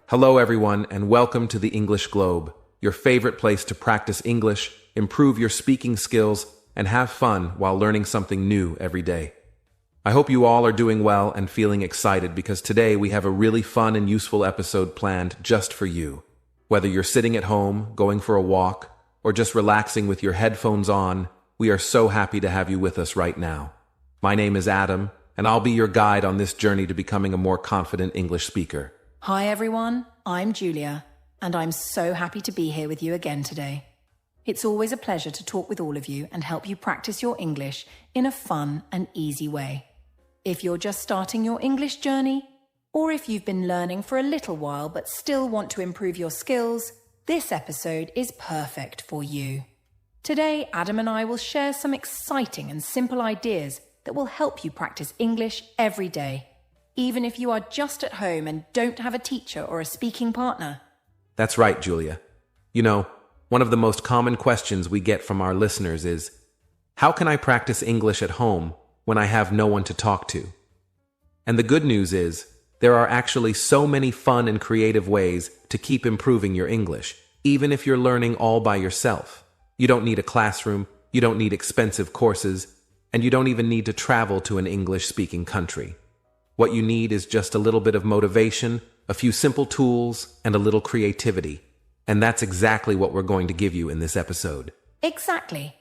Hello, everyone, and welcome to the English Globe, your favorite place to practice English, improve your speaking skills, and have fun while learning something new every day. I hope you all are doing well and feeling excited because today we have a really fun and useful episode planned just for you. Whether you're sitting at home, going for a walk, or just relaxing with your headphones on, we are so happy to have you with us right now. My name is Adam, and I'll be your guide on this journey to becoming a more confident English speaker. Hi everyone, I'm Julia, and I'm so happy to be here with you again today. It's always a pleasure to talk with all of you and help you practice your English in a fun and easy way. If you're just starting your English journey, or if you've been learning for a little while but still want to improve your skills, this episode is perfect for you. Today, Adam and I will share some exciting and simple ideas that will help you practice English every day, even if you are just at home and don't have a teacher or a speaking partner. That's right, Julia. You know, one of the most common questions we get from our listeners is, how can I practice English at home when I have no one to talk to? And the good news is, there are actually so many fun and creative ways to keep improving your English, even if you're learning all by yourself. You don't need a classroom, you don't need expensive courses, and you don't even need to travel to an English-speaking country. What you need is just a little bit of motivation, a few simple tools, and a little creativity. And that's exactly what we're going to give you in this episode. Exactly.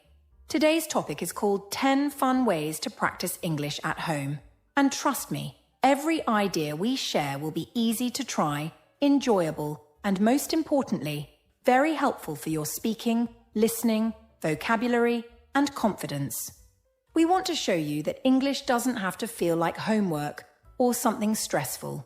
Today's topic is called 10 Fun Ways to Practice English at Home. And trust me, every idea we share will be easy to try, enjoyable, and most importantly, very helpful for your speaking, listening, vocabulary, and confidence. We want to show you that English doesn't have to feel like homework or something stressful.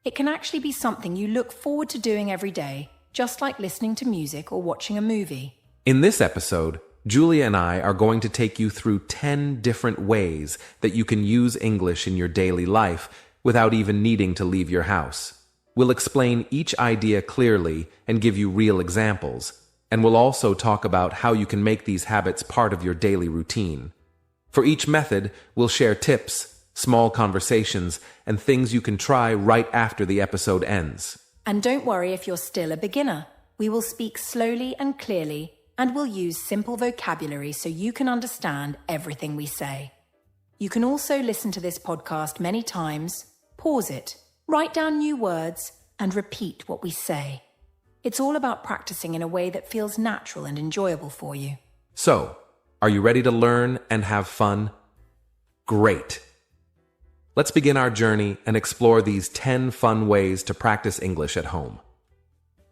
It can actually be something you look forward to doing every day, just like listening to music or watching a movie. In this episode, Julia and I are going to take you through 10 different ways that you can use English in your daily life without even needing to leave your house. We'll explain each idea clearly and give you real examples, and we'll also talk about how you can make these habits part of your daily routine. For each method, we'll share tips, small conversations, and things you can try right after the episode ends. And don't worry if you're still a beginner. We will speak slowly and clearly, and we'll use simple vocabulary so you can understand everything we say. You can also listen to this podcast many times, pause it, write down new words, and repeat what we say. It's all about practicing in a way that feels natural and enjoyable for you. So, are you ready to learn and have fun? Great! Let's begin our journey and explore these 10 fun ways to practice English at home.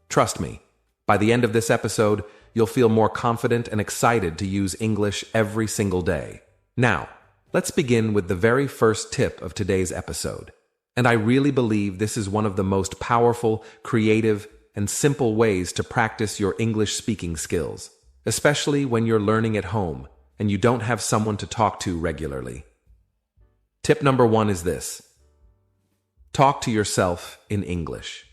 Trust me, by the end of this episode, you'll feel more confident and excited to use English every single day. Now, let's begin with the very first tip of today's episode. And I really believe this is one of the most powerful, creative, and simple ways to practice your English speaking skills, especially when you're learning at home and you don't have someone to talk to regularly. Tip number 1 is this. Talk to yourself in English.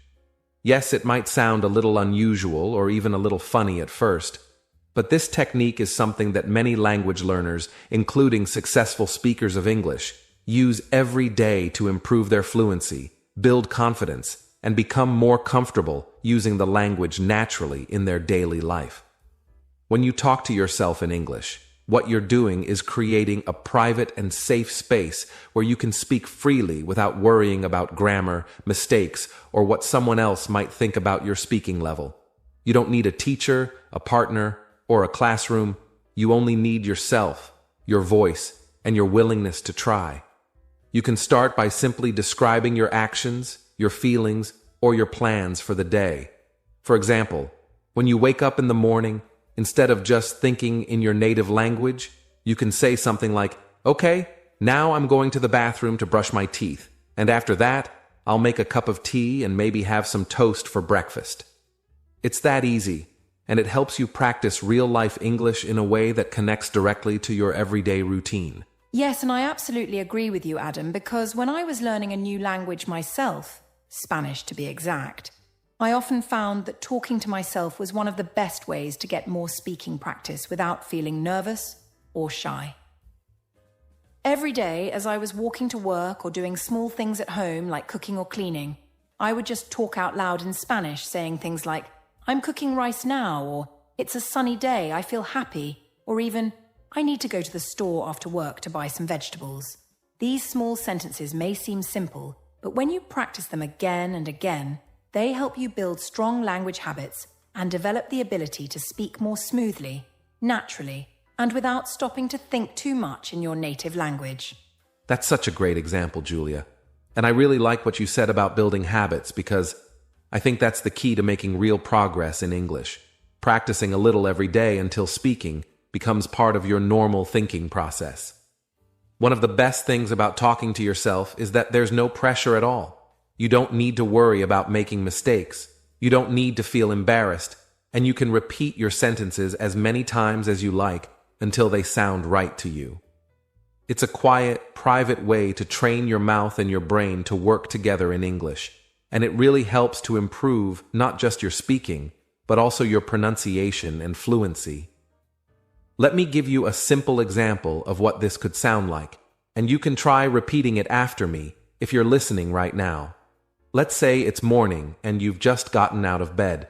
Yes, it might sound a little unusual or even a little funny at first, but this technique is something that many language learners, including successful speakers of English, use every day to improve their fluency, build confidence, and become more comfortable using the language naturally in their daily life. When you talk to yourself in English, what you're doing is creating a private and safe space where you can speak freely without worrying about grammar, mistakes, or what someone else might think about your speaking level. You don't need a teacher, a partner, or a classroom. You only need yourself, your voice, and your willingness to try. You can start by simply describing your actions, your feelings, or your plans for the day. For example, when you wake up in the morning, instead of just thinking in your native language, you can say something like, okay, now I'm going to the bathroom to brush my teeth, and after that, I'll make a cup of tea and maybe have some toast for breakfast. It's that easy, and it helps you practice real-life English in a way that connects directly to your everyday routine. Yes, and I absolutely agree with you, Adam, because when I was learning a new language myself, Spanish to be exact, I often found that talking to myself was one of the best ways to get more speaking practice without feeling nervous or shy. Every day, as I was walking to work or doing small things at home like cooking or cleaning, I would just talk out loud in Spanish, saying things like, I'm cooking rice now, or it's a sunny day, I feel happy, or even, I need to go to the store after work to buy some vegetables. These small sentences may seem simple, but when you practice them again and again, they help you build strong language habits and develop the ability to speak more smoothly, naturally, and without stopping to think too much in your native language. That's such a great example, Julia. And I really like what you said about building habits because I think that's the key to making real progress in English. Practicing a little every day until speaking becomes part of your normal thinking process. One of the best things about talking to yourself is that there's no pressure at all. You don't need to worry about making mistakes. You don't need to feel embarrassed, and you can repeat your sentences as many times as you like until they sound right to you. It's a quiet, private way to train your mouth and your brain to work together in English, and it really helps to improve not just your speaking, but also your pronunciation and fluency. Let me give you a simple example of what this could sound like, and you can try repeating it after me if you're listening right now. Let's say it's morning and you've just gotten out of bed.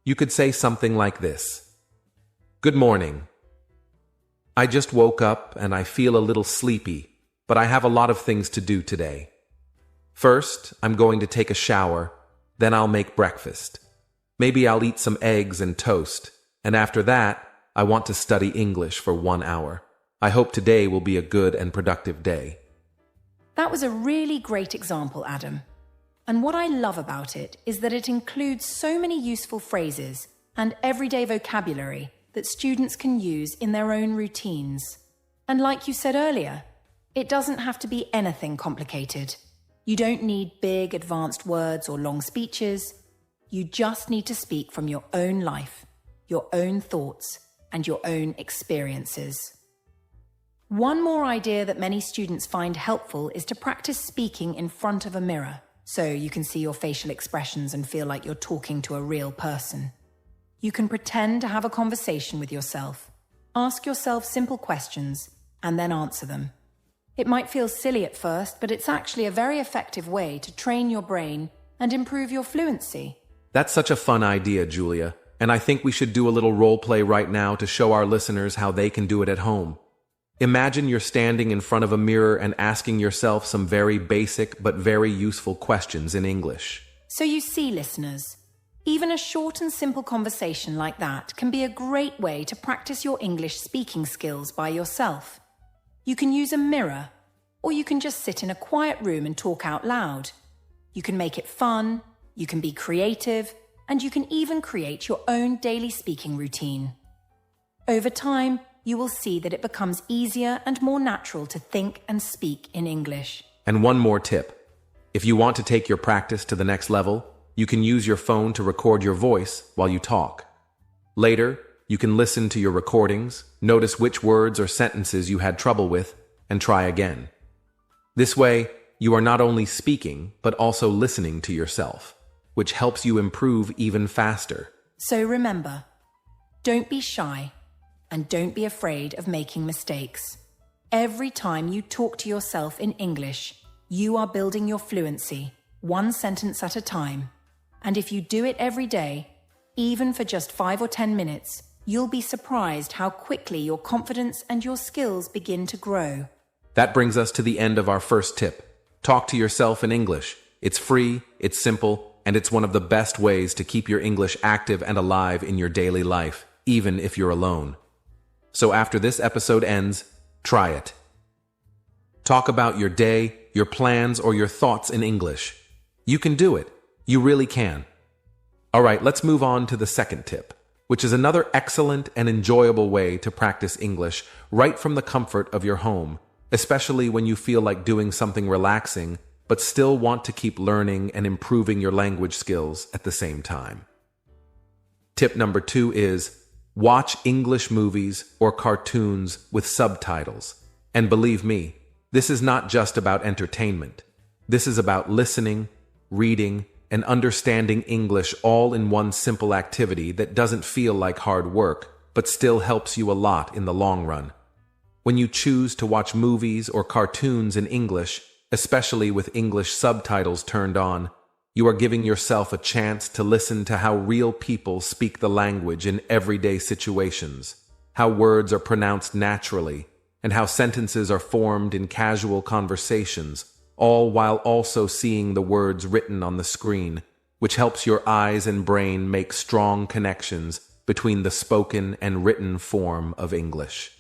You could say something like this. Good morning. I just woke up and I feel a little sleepy, but I have a lot of things to do today. First, I'm going to take a shower, then I'll make breakfast. Maybe I'll eat some eggs and toast, and after that, I want to study English for 1 hour. I hope today will be a good and productive day. That was a really great example, Adam. And what I love about it is that it includes so many useful phrases and everyday vocabulary that students can use in their own routines. And like you said earlier, it doesn't have to be anything complicated. You don't need big, advanced words or long speeches. You just need to speak from your own life, your own thoughts, and your own experiences. One more idea that many students find helpful is to practice speaking in front of a mirror, so you can see your facial expressions and feel like you're talking to a real person. You can pretend to have a conversation with yourself, ask yourself simple questions, and then answer them. It might feel silly at first, but it's actually a very effective way to train your brain and improve your fluency. That's such a fun idea, Julia, and I think we should do a little role play right now to show our listeners how they can do it at home. Imagine you're standing in front of a mirror and asking yourself some very basic but very useful questions in English. So you see, listeners, even a short and simple conversation like that can be a great way to practice your English speaking skills by yourself. You can use a mirror, or you can just sit in a quiet room and talk out loud. You can make it fun, you can be creative, and you can even create your own daily speaking routine. Over time, you will see that it becomes easier and more natural to think and speak in English. And one more tip. If you want to take your practice to the next level, you can use your phone to record your voice while you talk. Later, you can listen to your recordings, notice which words or sentences you had trouble with, and try again. This way, you are not only speaking, but also listening to yourself, which helps you improve even faster. So remember, don't be shy, and don't be afraid of making mistakes. Every time you talk to yourself in English, you are building your fluency, one sentence at a time. And if you do it every day, even for just 5 or 10 minutes, you'll be surprised how quickly your confidence and your skills begin to grow. That brings us to the end of our first tip. Talk to yourself in English. It's free, it's simple, and it's one of the best ways to keep your English active and alive in your daily life, even if you're alone. So after this episode ends, try it. Talk about your day, your plans, or your thoughts in English. You can do it. You really can. All right, let's move on to the second tip, which is another excellent and enjoyable way to practice English right from the comfort of your home, especially when you feel like doing something relaxing, but still want to keep learning and improving your language skills at the same time. Tip number 2 is watch English movies or cartoons with subtitles. And believe me, this is not just about entertainment. This is about listening, reading, and understanding English all in one simple activity that doesn't feel like hard work, but still helps you a lot in the long run. When you choose to watch movies or cartoons in English, especially with English subtitles turned on, You are giving yourself a chance to listen to how real people speak the language in everyday situations, how words are pronounced naturally, and how sentences are formed in casual conversations, all while also seeing the words written on the screen, which helps your eyes and brain make strong connections between the spoken and written form of English.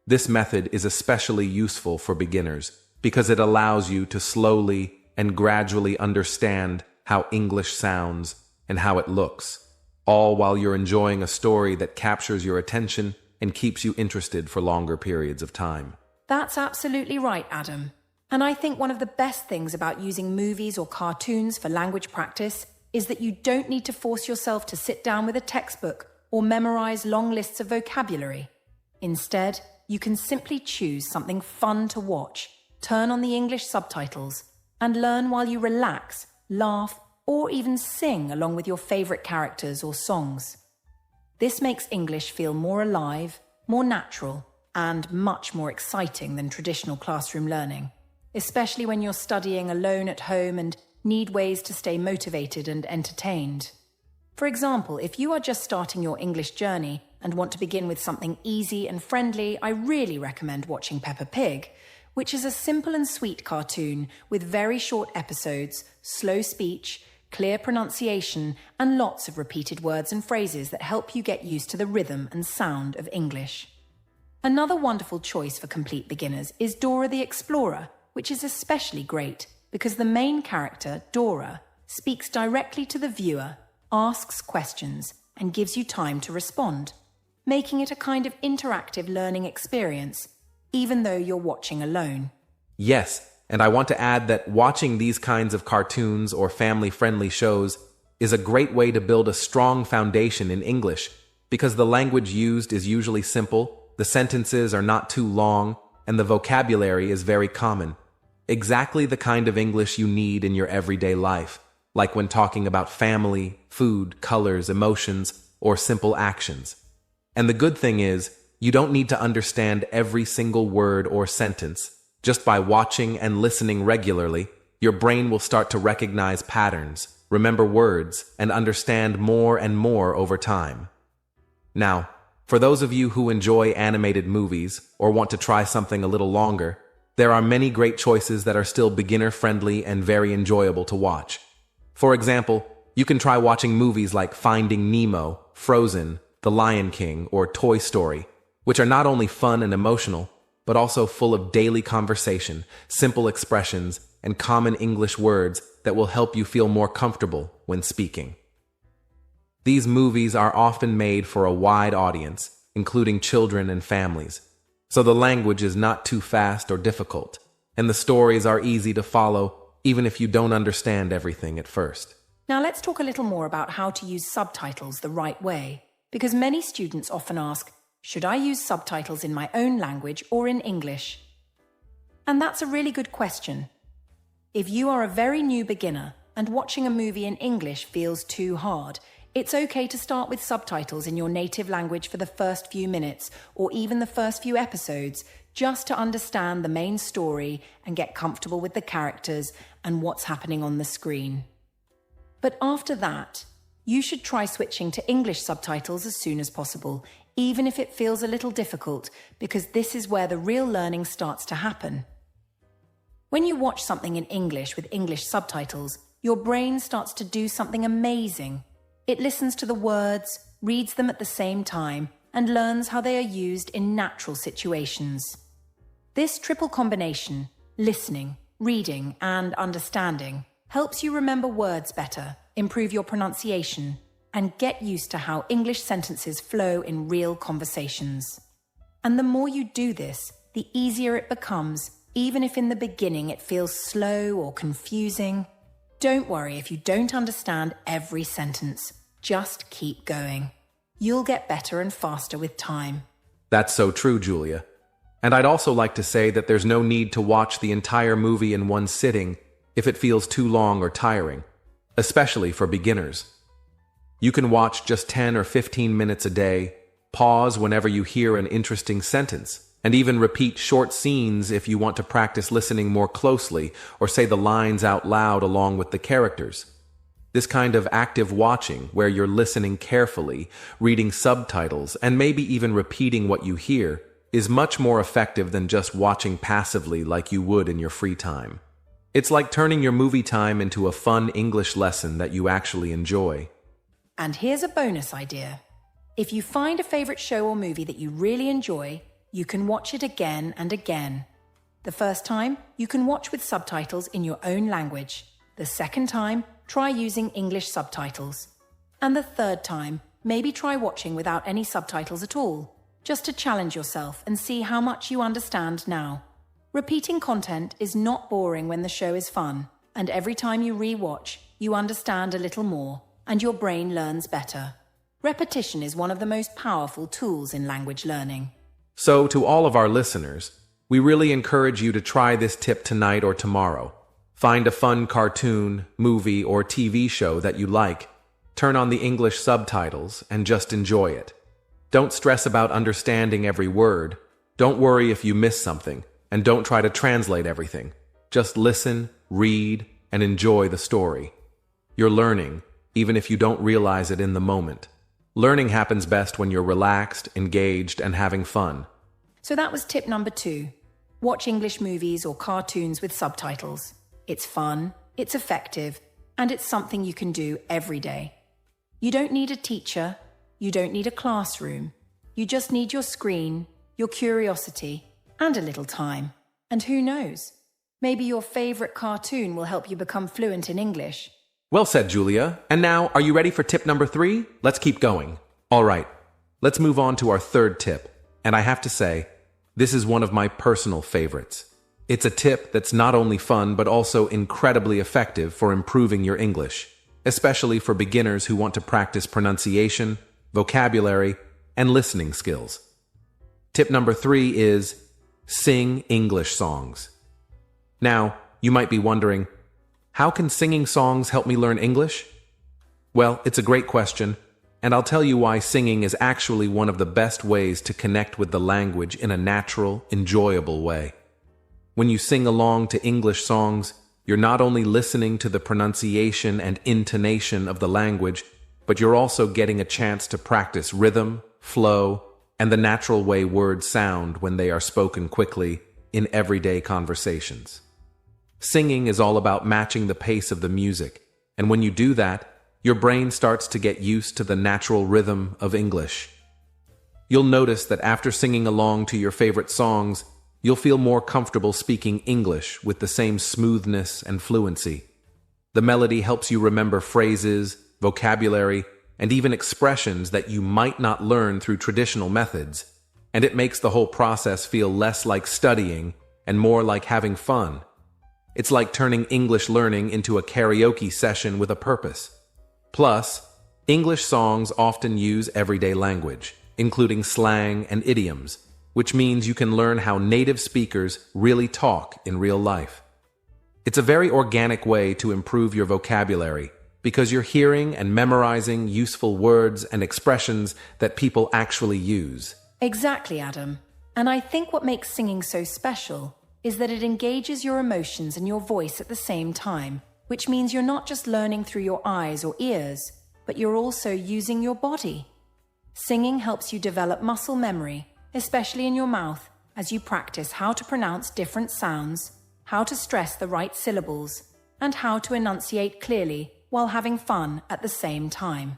This method is especially useful for beginners because it allows you to slowly and gradually understand how English sounds and how it looks, all while you're enjoying a story that captures your attention and keeps you interested for longer periods of time. That's absolutely right, Adam. And I think one of the best things about using movies or cartoons for language practice is that you don't need to force yourself to sit down with a textbook or memorize long lists of vocabulary. Instead, you can simply choose something fun to watch, turn on the English subtitles, and learn while you relax, laugh, or even sing along with your favorite characters or songs. This makes English feel more alive, more natural, and much more exciting than traditional classroom learning, especially when you're studying alone at home and need ways to stay motivated and entertained. For example, if you are just starting your English journey and want to begin with something easy and friendly, I really recommend watching Peppa Pig, which is a simple and sweet cartoon with very short episodes, slow speech, clear pronunciation, and lots of repeated words and phrases that help you get used to the rhythm and sound of English. Another wonderful choice for complete beginners is Dora the Explorer, which is especially great because the main character, Dora, speaks directly to the viewer, asks questions, and gives you time to respond, making it a kind of interactive learning experience, even though you're watching alone. Yes, and I want to add that watching these kinds of cartoons or family-friendly shows is a great way to build a strong foundation in English because the language used is usually simple, the sentences are not too long, and the vocabulary is very common. Exactly the kind of English you need in your everyday life, like when talking about family, food, colors, emotions, or simple actions. And the good thing is, you don't need to understand every single word or sentence. Just by watching and listening regularly, your brain will start to recognize patterns, remember words, and understand more and more over time. Now, for those of you who enjoy animated movies or want to try something a little longer, there are many great choices that are still beginner-friendly and very enjoyable to watch. For example, you can try watching movies like Finding Nemo, Frozen, The Lion King, or Toy Story, which are not only fun and emotional, but also full of daily conversation, simple expressions, and common English words that will help you feel more comfortable when speaking. These movies are often made for a wide audience, including children and families, so the language is not too fast or difficult, and the stories are easy to follow even if you don't understand everything at first. Now let's talk a little more about how to use subtitles the right way, because many students often ask, should I use subtitles in my own language or in English? And that's a really good question. If you are a very new beginner and watching a movie in English feels too hard, it's okay to start with subtitles in your native language for the first few minutes or even the first few episodes, just to understand the main story and get comfortable with the characters and what's happening on the screen. But after that, you should try switching to English subtitles as soon as possible, even if it feels a little difficult, because this is where the real learning starts to happen. When you watch something in English with English subtitles, your brain starts to do something amazing. It listens to the words, reads them at the same time, and learns how they are used in natural situations. This triple combination, listening, reading, and understanding, helps you remember words better, improve your pronunciation, and get used to how English sentences flow in real conversations. And the more you do this, the easier it becomes, even if in the beginning it feels slow or confusing. Don't worry if you don't understand every sentence. Just keep going. You'll get better and faster with time. That's so true, Julia. And I'd also like to say that there's no need to watch the entire movie in one sitting if it feels too long or tiring, especially for beginners. You can watch just 10 or 15 minutes a day, pause whenever you hear an interesting sentence, and even repeat short scenes if you want to practice listening more closely or say the lines out loud along with the characters. This kind of active watching, where you're listening carefully, reading subtitles, and maybe even repeating what you hear, is much more effective than just watching passively like you would in your free time. It's like turning your movie time into a fun English lesson that you actually enjoy. And here's a bonus idea. If you find a favorite show or movie that you really enjoy, you can watch it again and again. The first time, you can watch with subtitles in your own language. The second time, try using English subtitles. And the third time, maybe try watching without any subtitles at all, just to challenge yourself and see how much you understand now. Repeating content is not boring when the show is fun, and every time you re-watch, you understand a little more, and your brain learns better. Repetition is one of the most powerful tools in language learning. So, to all of our listeners, we really encourage you to try this tip tonight or tomorrow. Find a fun cartoon, movie, or TV show that you like, turn on the English subtitles, and just enjoy it. Don't stress about understanding every word. Don't worry if you miss something, and don't try to translate everything. Just listen, read, and enjoy the story. You're learning, even if you don't realize it in the moment. Learning happens best when you're relaxed, engaged, and having fun. So that was tip number 2. Watch English movies or cartoons with subtitles. It's fun, it's effective, and it's something you can do every day. You don't need a teacher, you don't need a classroom. You just need your screen, your curiosity, and a little time. And who knows? Maybe your favorite cartoon will help you become fluent in English. Well said, Julia. And now, are you ready for tip number 3? Let's keep going. All right, let's move on to our third tip. And I have to say, this is one of my personal favorites. It's a tip that's not only fun, but also incredibly effective for improving your English, especially for beginners who want to practice pronunciation, vocabulary, and listening skills. Tip number 3 is sing English songs. Now, you might be wondering, how can singing songs help me learn English? Well, it's a great question, and I'll tell you why singing is actually one of the best ways to connect with the language in a natural, enjoyable way. When you sing along to English songs, you're not only listening to the pronunciation and intonation of the language, but you're also getting a chance to practice rhythm, flow, and the natural way words sound when they are spoken quickly in everyday conversations. Singing is all about matching the pace of the music, and when you do that, your brain starts to get used to the natural rhythm of English. You'll notice that after singing along to your favorite songs, you'll feel more comfortable speaking English with the same smoothness and fluency. The melody helps you remember phrases, vocabulary, and even expressions that you might not learn through traditional methods, and it makes the whole process feel less like studying and more like having fun. It's like turning English learning into a karaoke session with a purpose. Plus, English songs often use everyday language, including slang and idioms, which means you can learn how native speakers really talk in real life. It's a very organic way to improve your vocabulary because you're hearing and memorizing useful words and expressions that people actually use. Exactly, Adam. And I think what makes singing so special is that it engages your emotions and your voice at the same time, which means you're not just learning through your eyes or ears, but you're also using your body. Singing helps you develop muscle memory, especially in your mouth, as you practice how to pronounce different sounds, how to stress the right syllables, and how to enunciate clearly while having fun at the same time.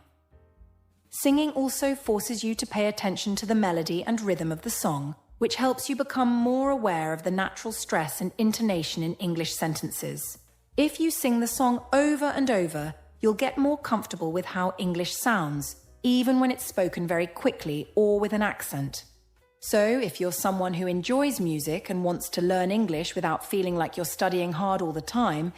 Singing also forces you to pay attention to the melody and rhythm of the song, which helps you become more aware of the natural stress and intonation in English sentences. If you sing the song over and over, you'll get more comfortable with how English sounds, even when it's spoken very quickly or with an accent. So, if you're someone who enjoys music and wants to learn English without feeling like you're studying hard all the time,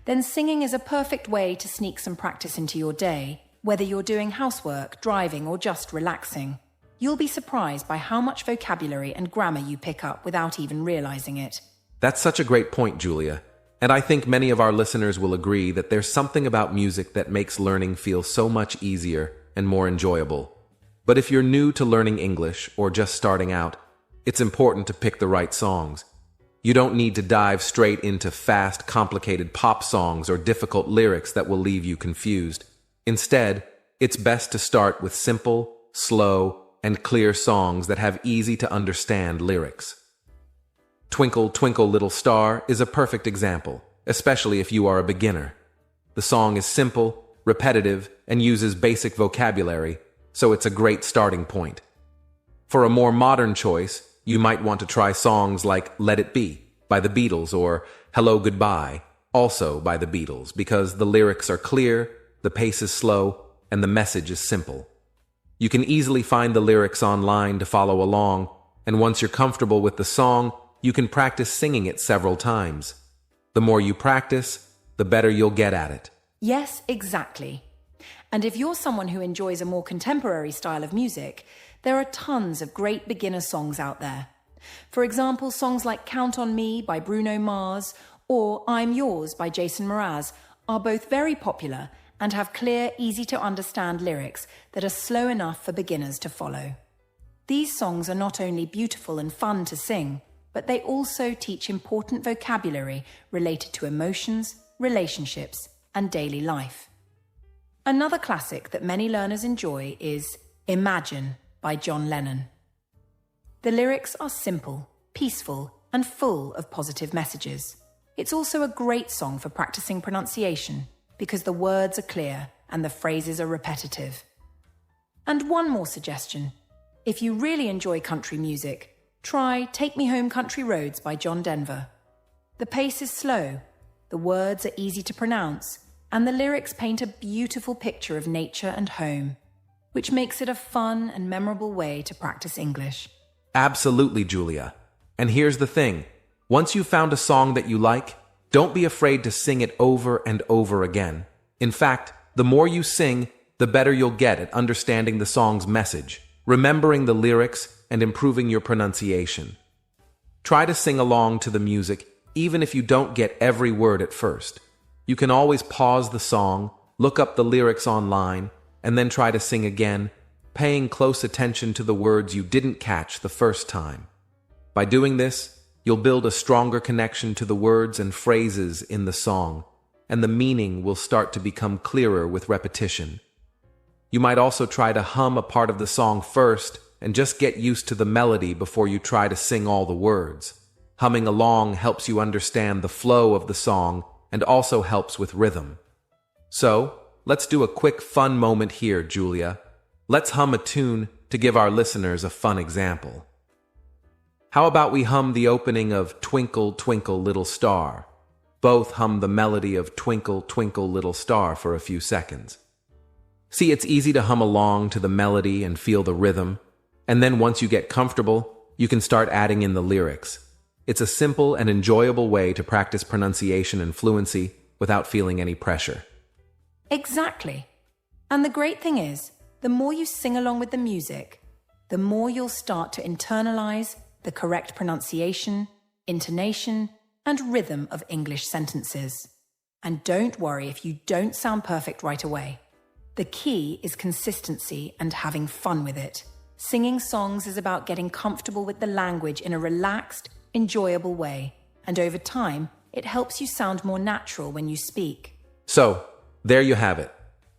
then singing is a perfect way to sneak some practice into your day, whether you're doing housework, driving, or just relaxing. You'll be surprised by how much vocabulary and grammar you pick up without even realizing it. That's such a great point, Julia. And I think many of our listeners will agree that there's something about music that makes learning feel so much easier and more enjoyable. But if you're new to learning English or just starting out, it's important to pick the right songs. You don't need to dive straight into fast, complicated pop songs or difficult lyrics that will leave you confused. Instead, it's best to start with simple, slow, and clear songs that have easy-to-understand lyrics. Twinkle, Twinkle, Little Star is a perfect example, especially if you are a beginner. The song is simple, repetitive, and uses basic vocabulary, so it's a great starting point. For a more modern choice, you might want to try songs like Let It Be by the Beatles or Hello Goodbye, also by the Beatles, because the lyrics are clear, the pace is slow, and the message is simple. You can easily find the lyrics online to follow along, and once you're comfortable with the song, you can practice singing it several times. The more you practice, the better you'll get at it. Yes, exactly. And if you're someone who enjoys a more contemporary style of music, there are tons of great beginner songs out there. For example, songs like Count on Me by Bruno Mars or I'm Yours by Jason Mraz are both very popular and have clear, easy-to-understand lyrics that are slow enough for beginners to follow. These songs are not only beautiful and fun to sing, but they also teach important vocabulary related to emotions, relationships, and daily life. Another classic that many learners enjoy is Imagine by John Lennon. The lyrics are simple, peaceful, and full of positive messages. It's also a great song for practicing pronunciation because the words are clear and the phrases are repetitive. And one more suggestion. If you really enjoy country music, try Take Me Home Country Roads by John Denver. The pace is slow, the words are easy to pronounce, and the lyrics paint a beautiful picture of nature and home, which makes it a fun and memorable way to practice English. Absolutely, Julia. And here's the thing. Once you've found a song that you like, don't be afraid to sing it over and over again. In fact, the more you sing, the better you'll get at understanding the song's message, remembering the lyrics, and improving your pronunciation. Try to sing along to the music, even if you don't get every word at first. You can always pause the song, look up the lyrics online, and then try to sing again, paying close attention to the words you didn't catch the first time. By doing this, you'll build a stronger connection to the words and phrases in the song, and the meaning will start to become clearer with repetition. You might also try to hum a part of the song first and just get used to the melody before you try to sing all the words. Humming along helps you understand the flow of the song and also helps with rhythm. So, let's do a quick fun moment here, Julia. Let's hum a tune to give our listeners a fun example. How about we hum the opening of Twinkle, Twinkle, Little Star? Both hum the melody of Twinkle, Twinkle, Little Star for a few seconds. See, it's easy to hum along to the melody and feel the rhythm, and then once you get comfortable, you can start adding in the lyrics. It's a simple and enjoyable way to practice pronunciation and fluency without feeling any pressure. Exactly. And the great thing is, the more you sing along with the music, the more you'll start to internalize the correct pronunciation, intonation, and rhythm of English sentences. And don't worry if you don't sound perfect right away. The key is consistency and having fun with it. Singing songs is about getting comfortable with the language in a relaxed, enjoyable way, and over time, it helps you sound more natural when you speak. So, there you have it.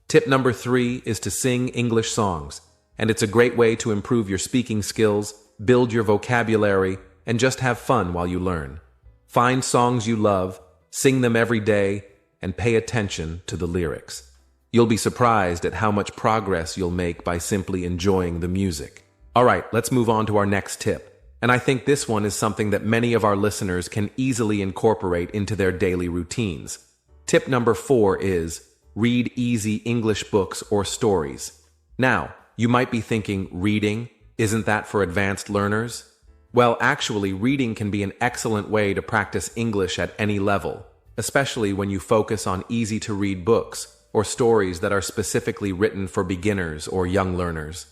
Tip number 3 is to sing English songs, and it's a great way to improve your speaking skills, build your vocabulary, and just have fun while you learn. Find songs you love, sing them every day, and pay attention to the lyrics. You'll be surprised at how much progress you'll make by simply enjoying the music. All right, let's move on to our next tip. And I think this one is something that many of our listeners can easily incorporate into their daily routines. Tip number 4 is read easy English books or stories. Now, you might be thinking, reading? Isn't that for advanced learners? Well, actually, reading can be an excellent way to practice English at any level, especially when you focus on easy-to-read books or stories that are specifically written for beginners or young learners.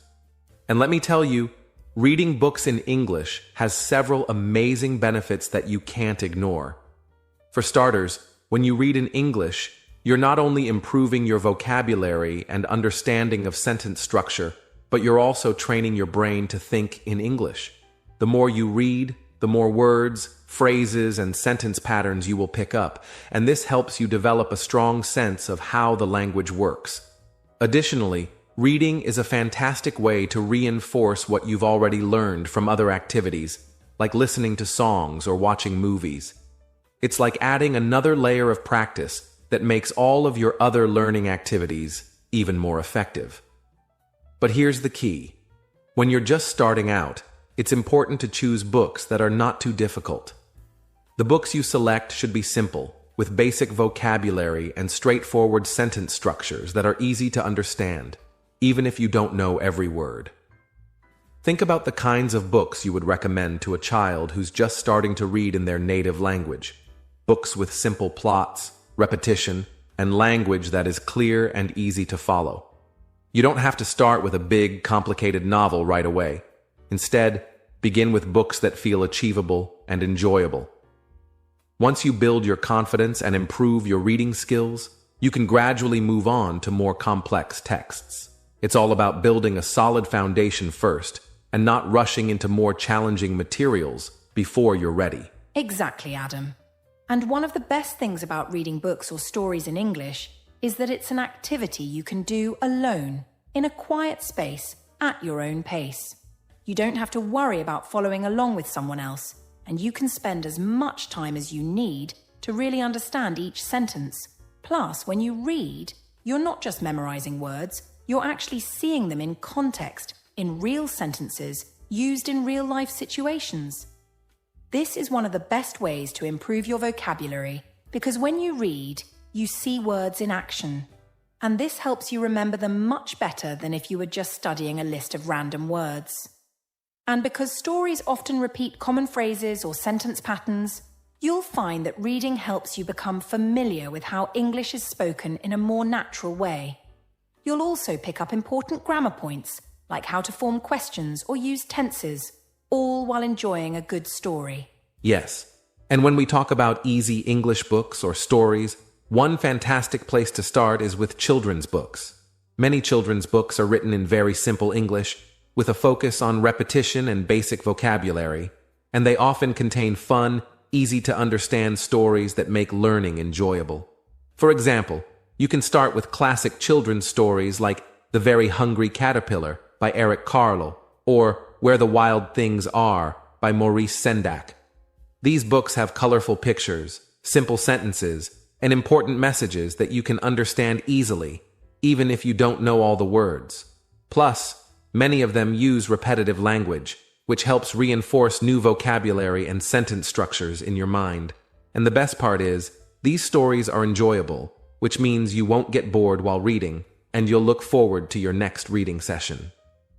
And let me tell you, reading books in English has several amazing benefits that you can't ignore. For starters, when you read in English, you're not only improving your vocabulary and understanding of sentence structure, but you're also training your brain to think in English. The more you read, the more words, phrases, and sentence patterns you will pick up, and this helps you develop a strong sense of how the language works. Additionally, reading is a fantastic way to reinforce what you've already learned from other activities, like listening to songs or watching movies. It's like adding another layer of practice that makes all of your other learning activities even more effective. But here's the key. When you're just starting out, it's important to choose books that are not too difficult. The books you select should be simple, with basic vocabulary and straightforward sentence structures that are easy to understand, even if you don't know every word. Think about the kinds of books you would recommend to a child who's just starting to read in their native language. Books with simple plots, repetition, and language that is clear and easy to follow. You don't have to start with a big, complicated novel right away. Instead, begin with books that feel achievable and enjoyable. Once you build your confidence and improve your reading skills, you can gradually move on to more complex texts. It's all about building a solid foundation first and not rushing into more challenging materials before you're ready. Exactly, Adam. And one of the best things about reading books or stories in English is that it's an activity you can do alone, in a quiet space, at your own pace. You don't have to worry about following along with someone else, and you can spend as much time as you need to really understand each sentence. Plus, when you read, you're not just memorizing words, you're actually seeing them in context, in real sentences, used in real-life situations. This is one of the best ways to improve your vocabulary, because when you read, you see words in action. And this helps you remember them much better than if you were just studying a list of random words. And because stories often repeat common phrases or sentence patterns, you'll find that reading helps you become familiar with how English is spoken in a more natural way. You'll also pick up important grammar points, like how to form questions or use tenses, all while enjoying a good story. Yes, and when we talk about easy English books or stories, one fantastic place to start is with children's books. Many children's books are written in very simple English, with a focus on repetition and basic vocabulary, and they often contain fun, easy-to-understand stories that make learning enjoyable. For example, you can start with classic children's stories like The Very Hungry Caterpillar by Eric Carle, or Where the Wild Things Are by Maurice Sendak. These books have colorful pictures, simple sentences, and important messages that you can understand easily, even if you don't know all the words. Plus, many of them use repetitive language, which helps reinforce new vocabulary and sentence structures in your mind. And the best part is, these stories are enjoyable, which means you won't get bored while reading, and you'll look forward to your next reading session.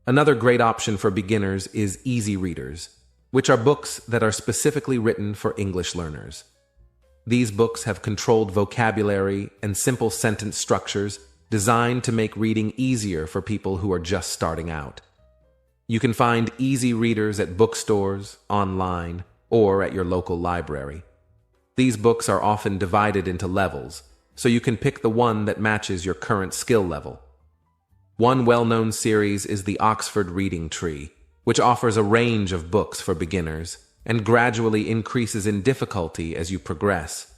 Another great option for beginners is easy readers, which are books that are specifically written for English learners. These books have controlled vocabulary and simple sentence structures designed to make reading easier for people who are just starting out. You can find easy readers at bookstores, online, or at your local library. These books are often divided into levels, so you can pick the one that matches your current skill level. One well-known series is the Oxford Reading Tree, which offers a range of books for beginners and gradually increases in difficulty as you progress.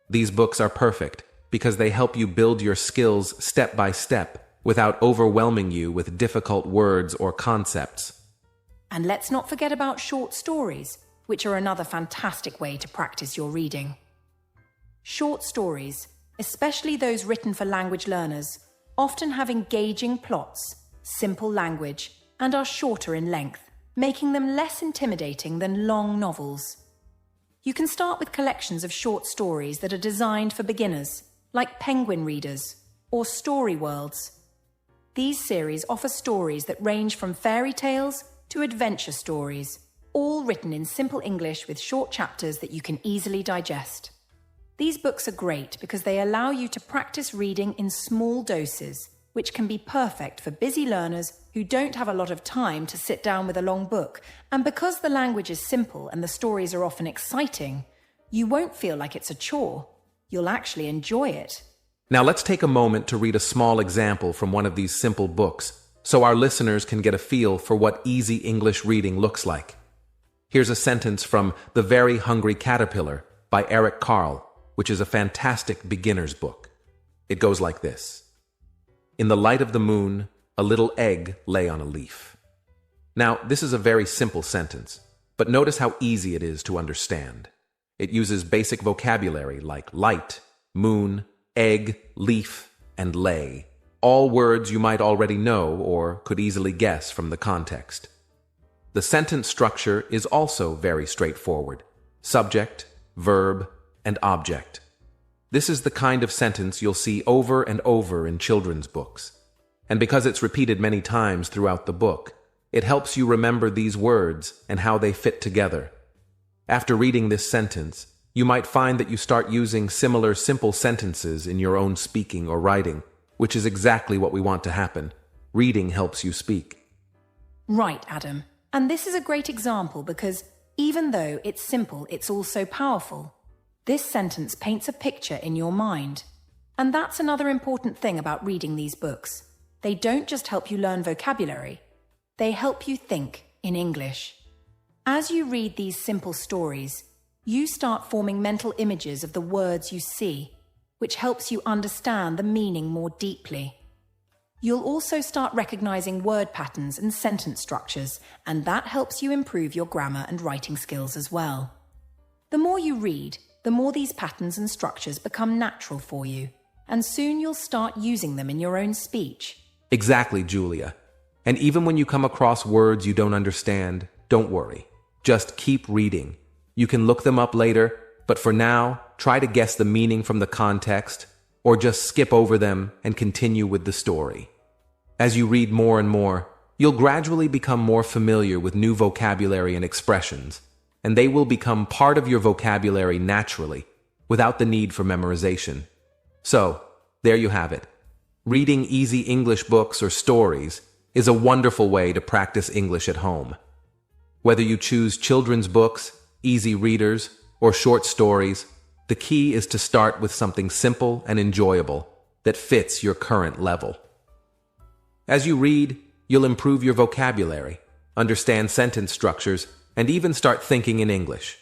These books are perfect because they help you build your skills step by step without overwhelming you with difficult words or concepts. And let's not forget about short stories, which are another fantastic way to practice your reading. Short stories, especially those written for language learners, often have engaging plots, simple language, and are shorter in length, making them less intimidating than long novels. You can start with collections of short stories that are designed for beginners, like Penguin Readers or Story Worlds. These series offer stories that range from fairy tales to adventure stories, all written in simple English with short chapters that you can easily digest. These books are great because they allow you to practice reading in small doses, which can be perfect for busy learners who don't have a lot of time to sit down with a long book. And because the language is simple and the stories are often exciting, you won't feel like it's a chore. You'll actually enjoy it. Now let's take a moment to read a small example from one of these simple books, so our listeners can get a feel for what easy English reading looks like. Here's a sentence from The Very Hungry Caterpillar by Eric Carle, which is a fantastic beginner's book. It goes like this. In the light of the moon, a little egg lay on a leaf. Now, this is a very simple sentence, but notice how easy it is to understand. It uses basic vocabulary like light, moon, egg, leaf, and lay, all words you might already know or could easily guess from the context. The sentence structure is also very straightforward. Subject, verb, and object. This is the kind of sentence you'll see over and over in children's books. And because it's repeated many times throughout the book, it helps you remember these words and how they fit together. After reading this sentence, you might find that you start using similar simple sentences in your own speaking or writing, which is exactly what we want to happen. Reading helps you speak. Right, Adam. And this is a great example because even though it's simple, it's also powerful. This sentence paints a picture in your mind. And that's another important thing about reading these books. They don't just help you learn vocabulary. They help you think in English. As you read these simple stories, you start forming mental images of the words you see, which helps you understand the meaning more deeply. You'll also start recognizing word patterns and sentence structures, and that helps you improve your grammar and writing skills as well. The more you read, the more these patterns and structures become natural for you, and soon you'll start using them in your own speech. Exactly, Julia. And even when you come across words you don't understand, don't worry. Just keep reading. You can look them up later, but for now, try to guess the meaning from the context, or just skip over them and continue with the story. As you read more and more, you'll gradually become more familiar with new vocabulary and expressions, and they will become part of your vocabulary naturally, without the need for memorization. So, there you have it. Reading easy English books or stories is a wonderful way to practice English at home. Whether you choose children's books, easy readers, or short stories, the key is to start with something simple and enjoyable that fits your current level. As you read, you'll improve your vocabulary, understand sentence structures, and even start thinking in English.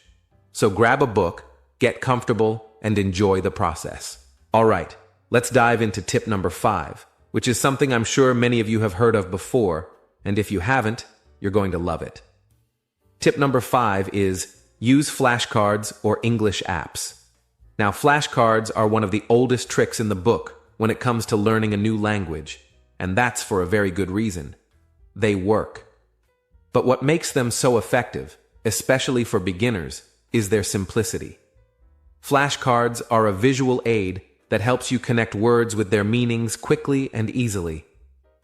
So grab a book, get comfortable, and enjoy the process. All right, let's dive into tip number 5, which is something I'm sure many of you have heard of before, and if you haven't, you're going to love it. Tip number 5 is use flashcards or English apps. Now, flashcards are one of the oldest tricks in the book when it comes to learning a new language, and that's for a very good reason. They work. But what makes them so effective, especially for beginners, is their simplicity. Flashcards are a visual aid that helps you connect words with their meanings quickly and easily.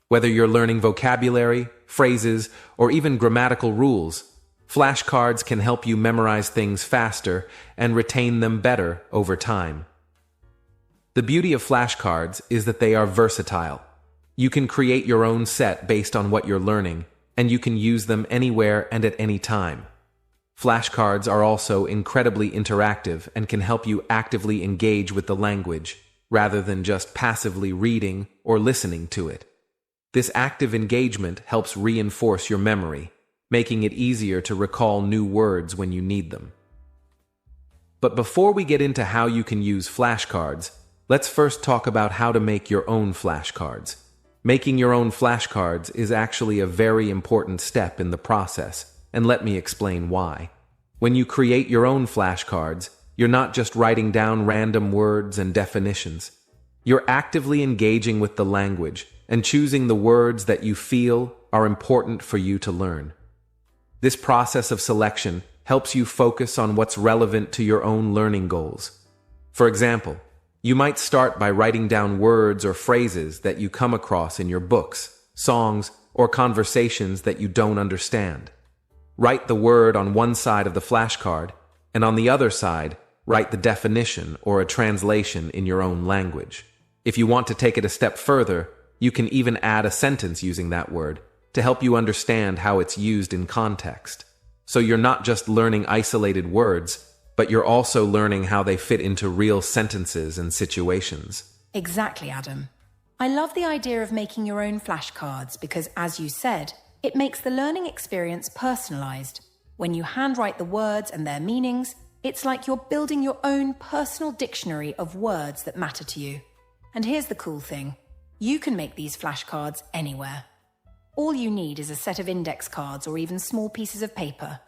Whether you're learning vocabulary, phrases, or even grammatical rules, flashcards can help you memorize things faster and retain them better over time. The beauty of flashcards is that they are versatile. You can create your own set based on what you're learning, and you can use them anywhere and at any time. Flashcards are also incredibly interactive and can help you actively engage with the language, rather than just passively reading or listening to it. This active engagement helps reinforce your memory, making it easier to recall new words when you need them. But before we get into how you can use flashcards, let's first talk about how to make your own flashcards. Making your own flashcards is actually a very important step in the process, and let me explain why. When you create your own flashcards, you're not just writing down random words and definitions. You're actively engaging with the language and choosing the words that you feel are important for you to learn. This process of selection helps you focus on what's relevant to your own learning goals. For example, you might start by writing down words or phrases that you come across in your books, songs, or conversations that you don't understand. Write the word on one side of the flashcard, and on the other side, write the definition or a translation in your own language. If you want to take it a step further, you can even add a sentence using that word to help you understand how it's used in context. So you're not just learning isolated words, but you're also learning how they fit into real sentences and situations. Exactly, Adam. I love the idea of making your own flashcards because, as you said, it makes the learning experience personalized. When you handwrite the words and their meanings, it's like you're building your own personal dictionary of words that matter to you. And here's the cool thing. You can make these flashcards anywhere. All you need is a set of index cards or even small pieces of paper.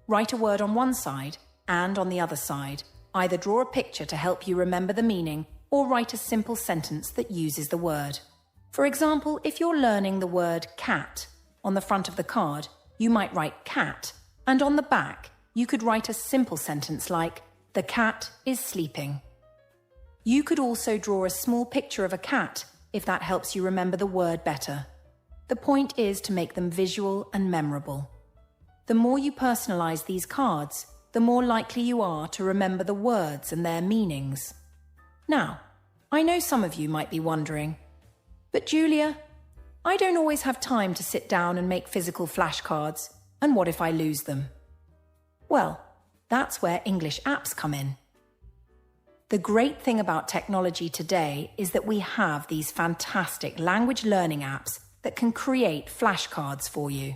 Write a word on one side and on the other side. Either draw a picture to help you remember the meaning or write a simple sentence that uses the word. For example, if you're learning the word cat, on the front of the card, you might write cat, and on the back, you could write a simple sentence like, "The cat is sleeping." You could also draw a small picture of a cat if that helps you remember the word better. The point is to make them visual and memorable. The more you personalize these cards, the more likely you are to remember the words and their meanings. Now, I know some of you might be wondering, but Julia, I don't always have time to sit down and make physical flashcards, and what if I lose them? Well, that's where English apps come in. The great thing about technology today is that we have these fantastic language learning apps that can create flashcards for you.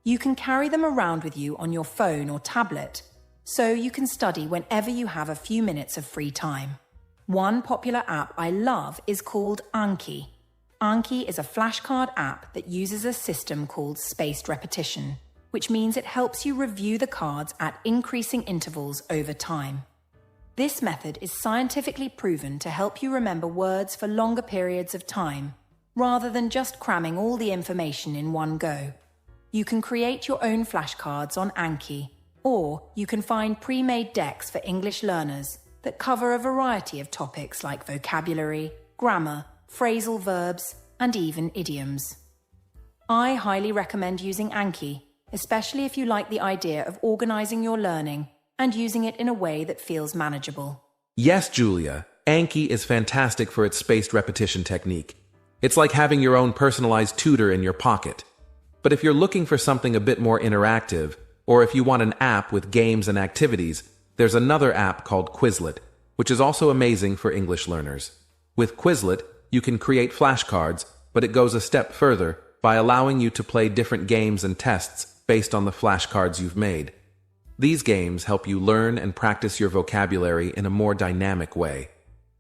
You can carry them around with you on your phone or tablet, so you can study whenever you have a few minutes of free time. One popular app I love is called Anki. Anki is a flashcard app that uses a system called spaced repetition, which means it helps you review the cards at increasing intervals over time. This method is scientifically proven to help you remember words for longer periods of time, rather than just cramming all the information in one go. You can create your own flashcards on Anki, or you can find pre-made decks for English learners that cover a variety of topics like vocabulary, grammar, phrasal verbs, and even idioms. I highly recommend using Anki, especially if you like the idea of organizing your learning and using it in a way that feels manageable. Yes, Julia, Anki is fantastic for its spaced repetition technique. It's like having your own personalized tutor in your pocket. But if you're looking for something a bit more interactive, or if you want an app with games and activities, there's another app called Quizlet, which is also amazing for English learners. With Quizlet, you can create flashcards, but it goes a step further by allowing you to play different games and tests based on the flashcards you've made. These games help you learn and practice your vocabulary in a more dynamic way,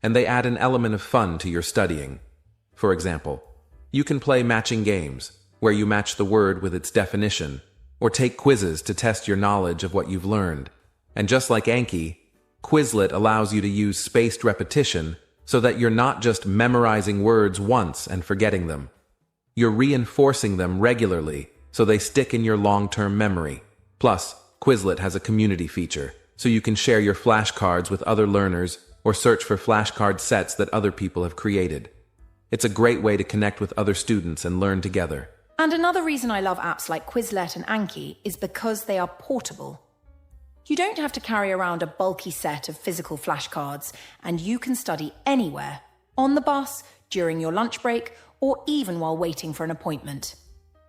and they add an element of fun to your studying. For example, you can play matching games, where you match the word with its definition, or take quizzes to test your knowledge of what you've learned. And just like Anki, Quizlet allows you to use spaced repetition so that you're not just memorizing words once and forgetting them. You're reinforcing them regularly so they stick in your long-term memory. Plus, Quizlet has a community feature, so you can share your flashcards with other learners or search for flashcard sets that other people have created. It's a great way to connect with other students and learn together. And another reason I love apps like Quizlet and Anki is because they are portable. You don't have to carry around a bulky set of physical flashcards, and you can study anywhere, on the bus, during your lunch break, or even while waiting for an appointment.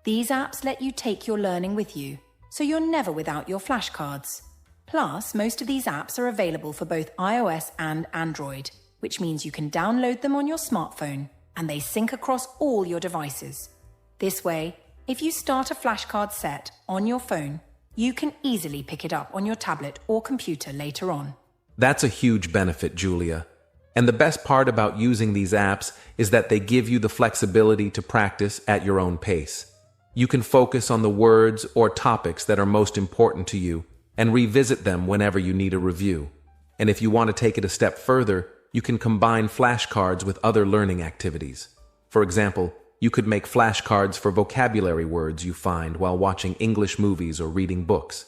These apps let you take your learning with you, so you're never without your flashcards. Plus, most of these apps are available for both iOS and Android, which means you can download them on your smartphone, and they sync across all your devices. This way, if you start a flashcard set on your phone, you can easily pick it up on your tablet or computer later on. That's a huge benefit, Julia. And the best part about using these apps is that they give you the flexibility to practice at your own pace. You can focus on the words or topics that are most important to you and revisit them whenever you need a review. And if you want to take it a step further, you can combine flashcards with other learning activities. For example, you could make flashcards for vocabulary words you find while watching English movies or reading books.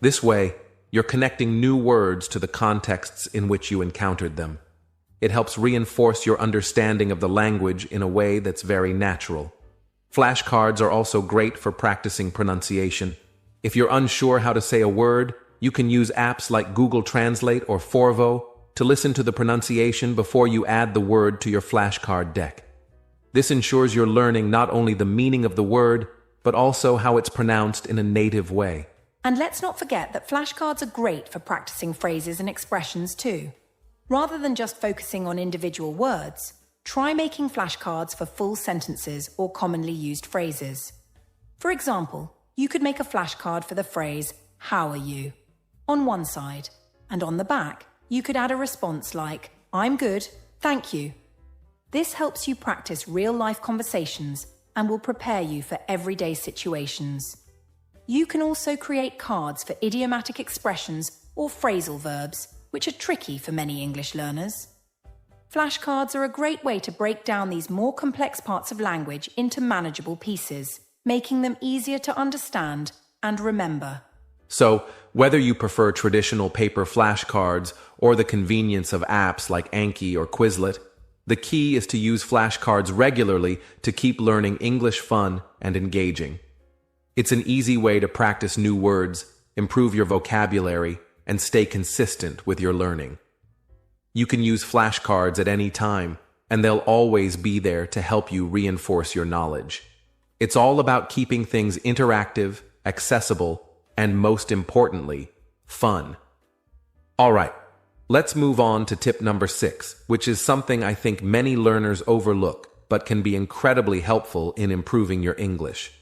This way, you're connecting new words to the contexts in which you encountered them. It helps reinforce your understanding of the language in a way that's very natural. Flashcards are also great for practicing pronunciation. If you're unsure how to say a word, you can use apps like Google Translate or Forvo to listen to the pronunciation before you add the word to your flashcard deck. This ensures you're learning not only the meaning of the word, but also how it's pronounced in a native way. And let's not forget that flashcards are great for practicing phrases and expressions too. Rather than just focusing on individual words, try making flashcards for full sentences or commonly used phrases. For example, You could make a flashcard for the phrase, "How are you?" on one side, and on the back, you could add a response like, "I'm good, thank you." This helps you practice real-life conversations and will prepare you for everyday situations. You can also create cards for idiomatic expressions or phrasal verbs, which are tricky for many English learners. Flashcards are a great way to break down these more complex parts of language into manageable pieces, making them easier to understand and remember. So, whether you prefer traditional paper flashcards or the convenience of apps like Anki or Quizlet, the key is to use flashcards regularly to keep learning English fun and engaging. It's an easy way to practice new words, improve your vocabulary, and stay consistent with your learning. You can use flashcards at any time, and they'll always be there to help you reinforce your knowledge. It's all about keeping things interactive, accessible, and most importantly, fun. All right, let's move on to tip number 6, which is something I think many learners overlook, but can be incredibly helpful in improving your English.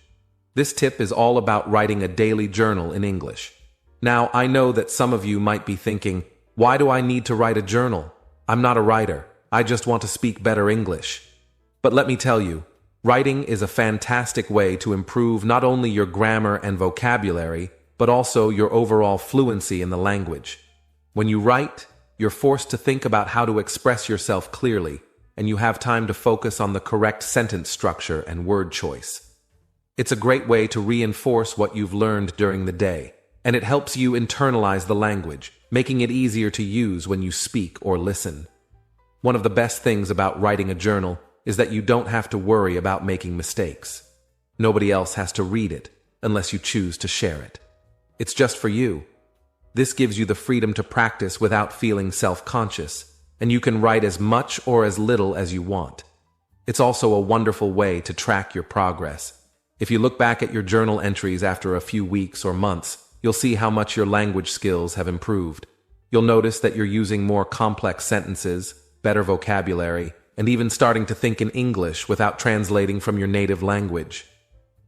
This tip is all about writing a daily journal in English. Now, I know that some of you might be thinking, why do I need to write a journal? I'm not a writer. I just want to speak better English. But let me tell you, writing is a fantastic way to improve not only your grammar and vocabulary, but also your overall fluency in the language. When you write, you're forced to think about how to express yourself clearly, and you have time to focus on the correct sentence structure and word choice. It's a great way to reinforce what you've learned during the day, and it helps you internalize the language, making it easier to use when you speak or listen. One of the best things about writing a journal is that you don't have to worry about making mistakes. Nobody else has to read it, unless you choose to share it. It's just for you. This gives you the freedom to practice without feeling self-conscious, and you can write as much or as little as you want. It's also a wonderful way to track your progress. If you look back at your journal entries after a few weeks or months, you'll see how much your language skills have improved. You'll notice that you're using more complex sentences, better vocabulary, and even starting to think in English without translating from your native language.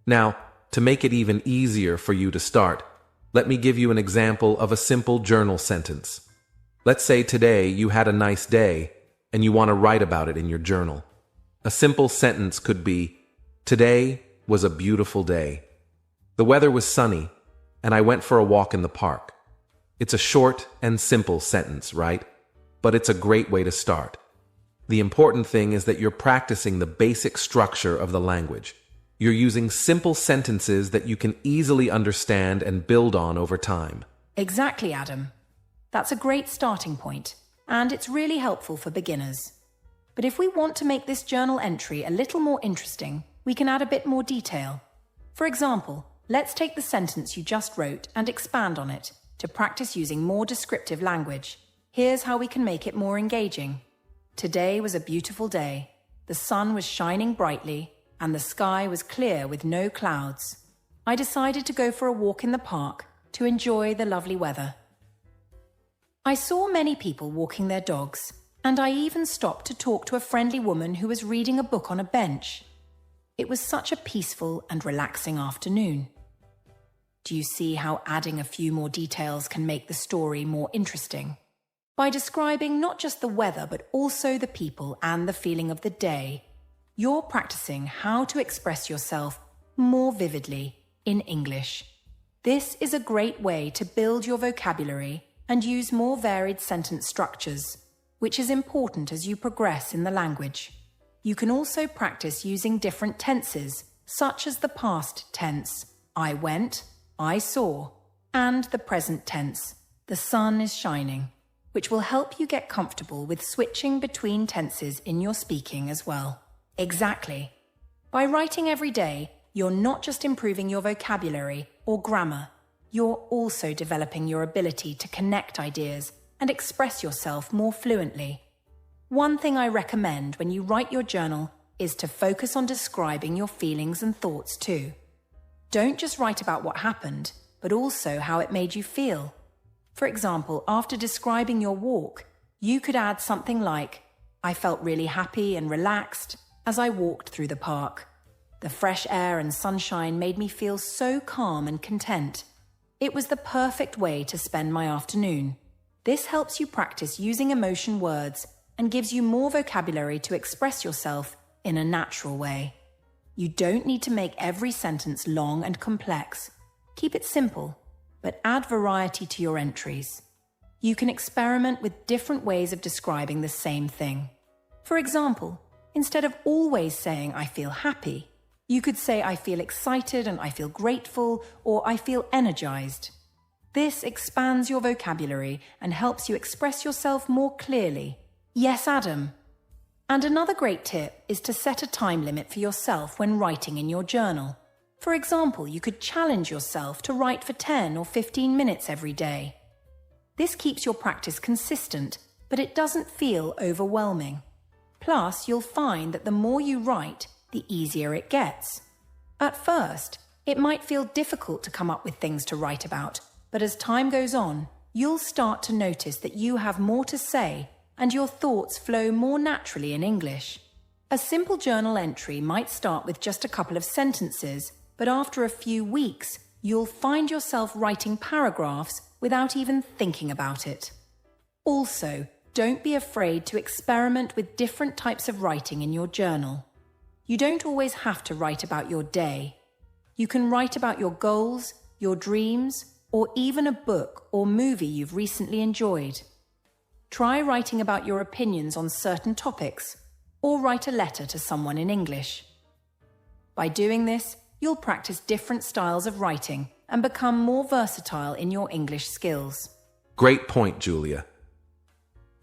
Now, to make it even easier for you to start, let me give you an example of a simple journal sentence. Let's say today you had a nice day and you want to write about it in your journal. A simple sentence could be, "Today was a beautiful day. The weather was sunny, and I went for a walk in the park." It's a short and simple sentence, right? But it's a great way to start. The important thing is that you're practicing the basic structure of the language. You're using simple sentences that you can easily understand and build on over time. Exactly, Adam. That's a great starting point, and it's really helpful for beginners. But if we want to make this journal entry a little more interesting, we can add a bit more detail. For example, let's take the sentence you just wrote and expand on it to practice using more descriptive language. Here's how we can make it more engaging. Today was a beautiful day. The sun was shining brightly, and the sky was clear with no clouds. I decided to go for a walk in the park to enjoy the lovely weather. I saw many people walking their dogs, and I even stopped to talk to a friendly woman who was reading a book on a bench. It was such a peaceful and relaxing afternoon. Do you see how adding a few more details can make the story more interesting? By describing not just the weather, but also the people and the feeling of the day, you're practicing how to express yourself more vividly in English. This is a great way to build your vocabulary and use more varied sentence structures, which is important as you progress in the language. You can also practice using different tenses, such as the past tense, I went, I saw, and the present tense, the sun is shining, which will help you get comfortable with switching between tenses in your speaking as well. Exactly. By writing every day, you're not just improving your vocabulary or grammar, you're also developing your ability to connect ideas and express yourself more fluently. One thing I recommend when you write your journal is to focus on describing your feelings and thoughts too. Don't just write about what happened, but also how it made you feel. For example, after describing your walk, you could add something like, I felt really happy and relaxed as I walked through the park. The fresh air and sunshine made me feel so calm and content. It was the perfect way to spend my afternoon. This helps you practice using emotion words and gives you more vocabulary to express yourself in a natural way. You don't need to make every sentence long and complex. Keep it simple, but add variety to your entries. You can experiment with different ways of describing the same thing. For example, instead of always saying I feel happy, you could say I feel excited and I feel grateful, or I feel energized. This expands your vocabulary and helps you express yourself more clearly. Yes, Adam. And another great tip is to set a time limit for yourself when writing in your journal. For example, you could challenge yourself to write for 10 or 15 minutes every day. This keeps your practice consistent, but it doesn't feel overwhelming. Plus, you'll find that the more you write, the easier it gets. At first, it might feel difficult to come up with things to write about, but as time goes on, you'll start to notice that you have more to say and your thoughts flow more naturally in English. A simple journal entry might start with just a couple of sentences, but after a few weeks, you'll find yourself writing paragraphs without even thinking about it. Also, don't be afraid to experiment with different types of writing in your journal. You don't always have to write about your day. You can write about your goals, your dreams, or even a book or movie you've recently enjoyed. Try writing about your opinions on certain topics, or write a letter to someone in English. By doing this, you'll practice different styles of writing and become more versatile in your English skills. Great point, Julia.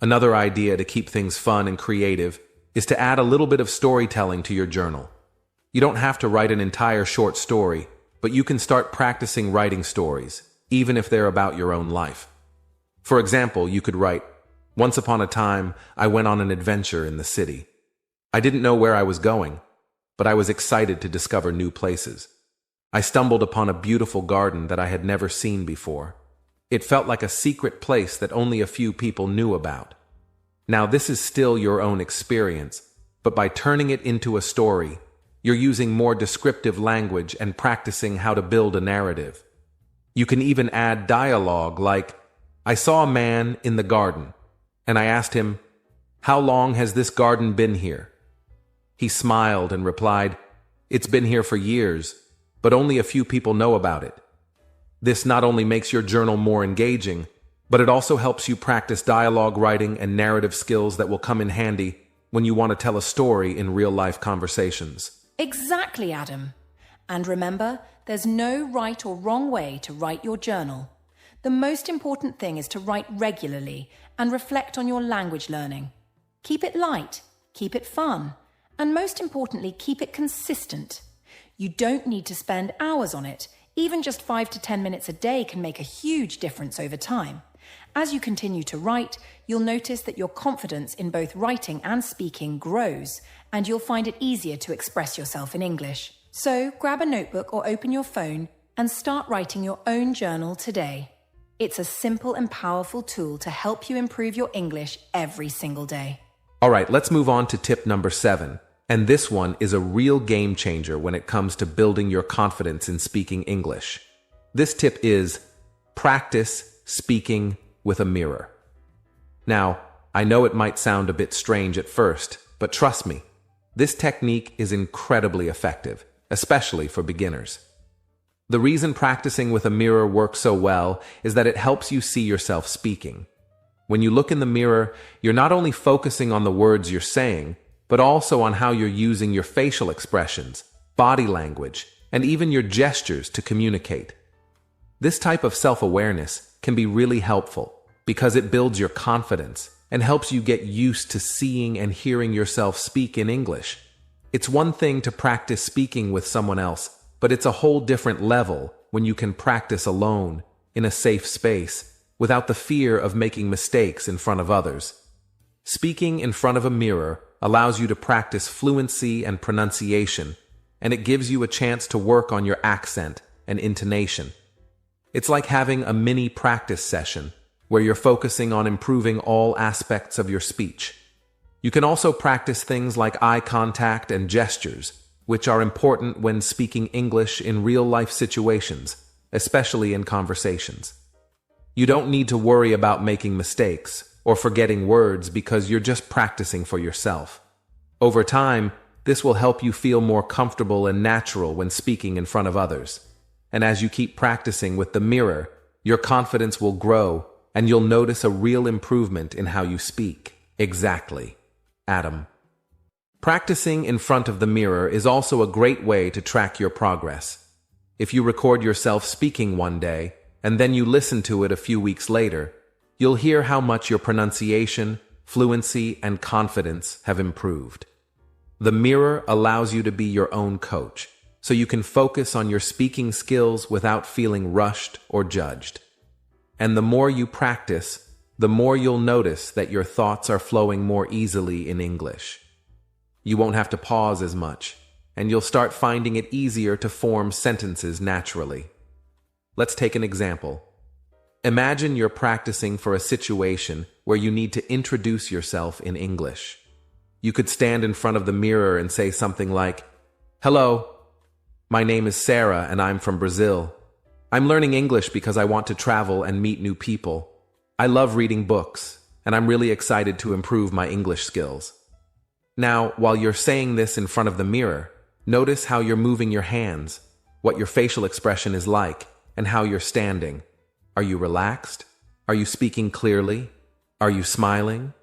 Another idea to keep things fun and creative is to add a little bit of storytelling to your journal. You don't have to write an entire short story, but you can start practicing writing stories, even if they're about your own life. For example, you could write, "Once upon a time, I went on an adventure in the city. I didn't know where I was going, but I was excited to discover new places. I stumbled upon a beautiful garden that I had never seen before. It felt like a secret place that only a few people knew about." Now, this is still your own experience, but by turning it into a story, you're using more descriptive language and practicing how to build a narrative. You can even add dialogue like, "I saw a man in the garden, and I asked him, 'How long has this garden been here?' He smiled and replied, 'It's been here for years, but only a few people know about it.' This not only makes your journal more engaging, but it also helps you practice dialogue writing and narrative skills that will come in handy when you want to tell a story in real-life conversations. Exactly, Adam. And remember, there's no right or wrong way to write your journal. The most important thing is to write regularly and reflect on your language learning. Keep it light, keep it fun, and most importantly, keep it consistent. You don't need to spend hours on it. Even just 5 to 10 minutes a day can make a huge difference over time. As you continue to write, you'll notice that your confidence in both writing and speaking grows, and you'll find it easier to express yourself in English. So grab a notebook or open your phone and start writing your own journal today. It's a simple and powerful tool to help you improve your English every single day. All right, let's move on to tip number 7. And this one is a real game changer when it comes to building your confidence in speaking English. This tip is practice speaking with a mirror. Now, I know it might sound a bit strange at first, but trust me, this technique is incredibly effective, especially for beginners. The reason practicing with a mirror works so well is that it helps you see yourself speaking. When you look in the mirror, you're not only focusing on the words you're saying, but also on how you're using your facial expressions, body language, and even your gestures to communicate. This type of self-awareness can be really helpful because it builds your confidence and helps you get used to seeing and hearing yourself speak in English. It's one thing to practice speaking with someone else, but it's a whole different level when you can practice alone, in a safe space, without the fear of making mistakes in front of others. Speaking in front of a mirror allows you to practice fluency and pronunciation, and it gives you a chance to work on your accent and intonation. It's like having a mini practice session where you're focusing on improving all aspects of your speech. You can also practice things like eye contact and gestures, which are important when speaking English in real-life situations, especially in conversations. You don't need to worry about making mistakes or forgetting words because you're just practicing for yourself. Over time, this will help you feel more comfortable and natural when speaking in front of others. And as you keep practicing with the mirror, your confidence will grow and you'll notice a real improvement in how you speak. Exactly, Adam. Practicing in front of the mirror is also a great way to track your progress. If you record yourself speaking one day, and then you listen to it a few weeks later, you'll hear how much your pronunciation, fluency, and confidence have improved. The mirror allows you to be your own coach, so you can focus on your speaking skills without feeling rushed or judged. And the more you practice, the more you'll notice that your thoughts are flowing more easily in English. You won't have to pause as much, and you'll start finding it easier to form sentences naturally. Let's take an example. Imagine you're practicing for a situation where you need to introduce yourself in English. You could stand in front of the mirror and say something like, "Hello, my name is Sarah and I'm from Brazil. I'm learning English because I want to travel and meet new people. I love reading books, and I'm really excited to improve my English skills." Now, while you're saying this in front of the mirror, notice how you're moving your hands, what your facial expression is like, and how you're standing. Are you relaxed? Are you speaking clearly? Are you smiling?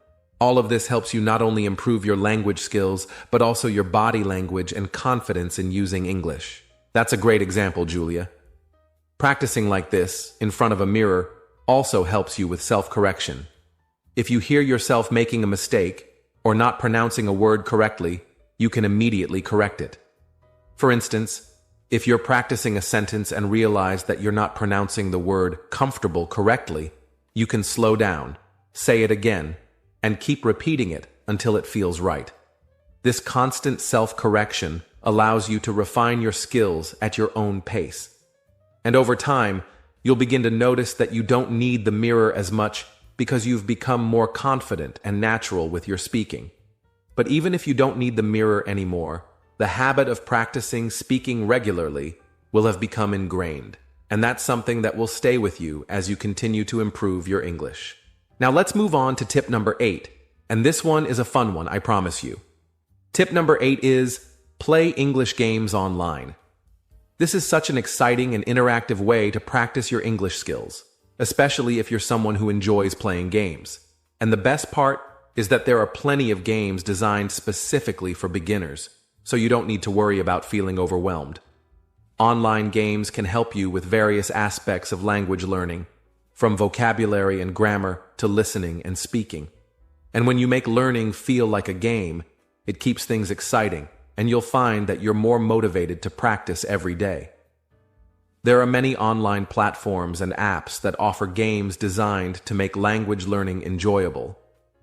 All of this helps you not only improve your language skills, but also your body language and confidence in using English. That's a great example, Julia. Practicing like this, in front of a mirror, also helps you with self-correction. If you hear yourself making a mistake, or not pronouncing a word correctly, you can immediately correct it. For instance, if you're practicing a sentence and realize that you're not pronouncing the word comfortable correctly, you can slow down, say it again, and keep repeating it until it feels right. This constant self-correction allows you to refine your skills at your own pace. And over time, you'll begin to notice that you don't need the mirror as much because you've become more confident and natural with your speaking. But even if you don't need the mirror anymore, the habit of practicing speaking regularly will have become ingrained, and that's something that will stay with you as you continue to improve your English. Now let's move on to tip number 8, and this one is a fun one, I promise you. Tip number 8 is play English games online. This is such an exciting and interactive way to practice your English skills, especially if you're someone who enjoys playing games. And the best part is that there are plenty of games designed specifically for beginners, so you don't need to worry about feeling overwhelmed. Online games can help you with various aspects of language learning, from vocabulary and grammar to listening and speaking. And when you make learning feel like a game, it keeps things exciting, and you'll find that you're more motivated to practice every day. There are many online platforms and apps that offer games designed to make language learning enjoyable.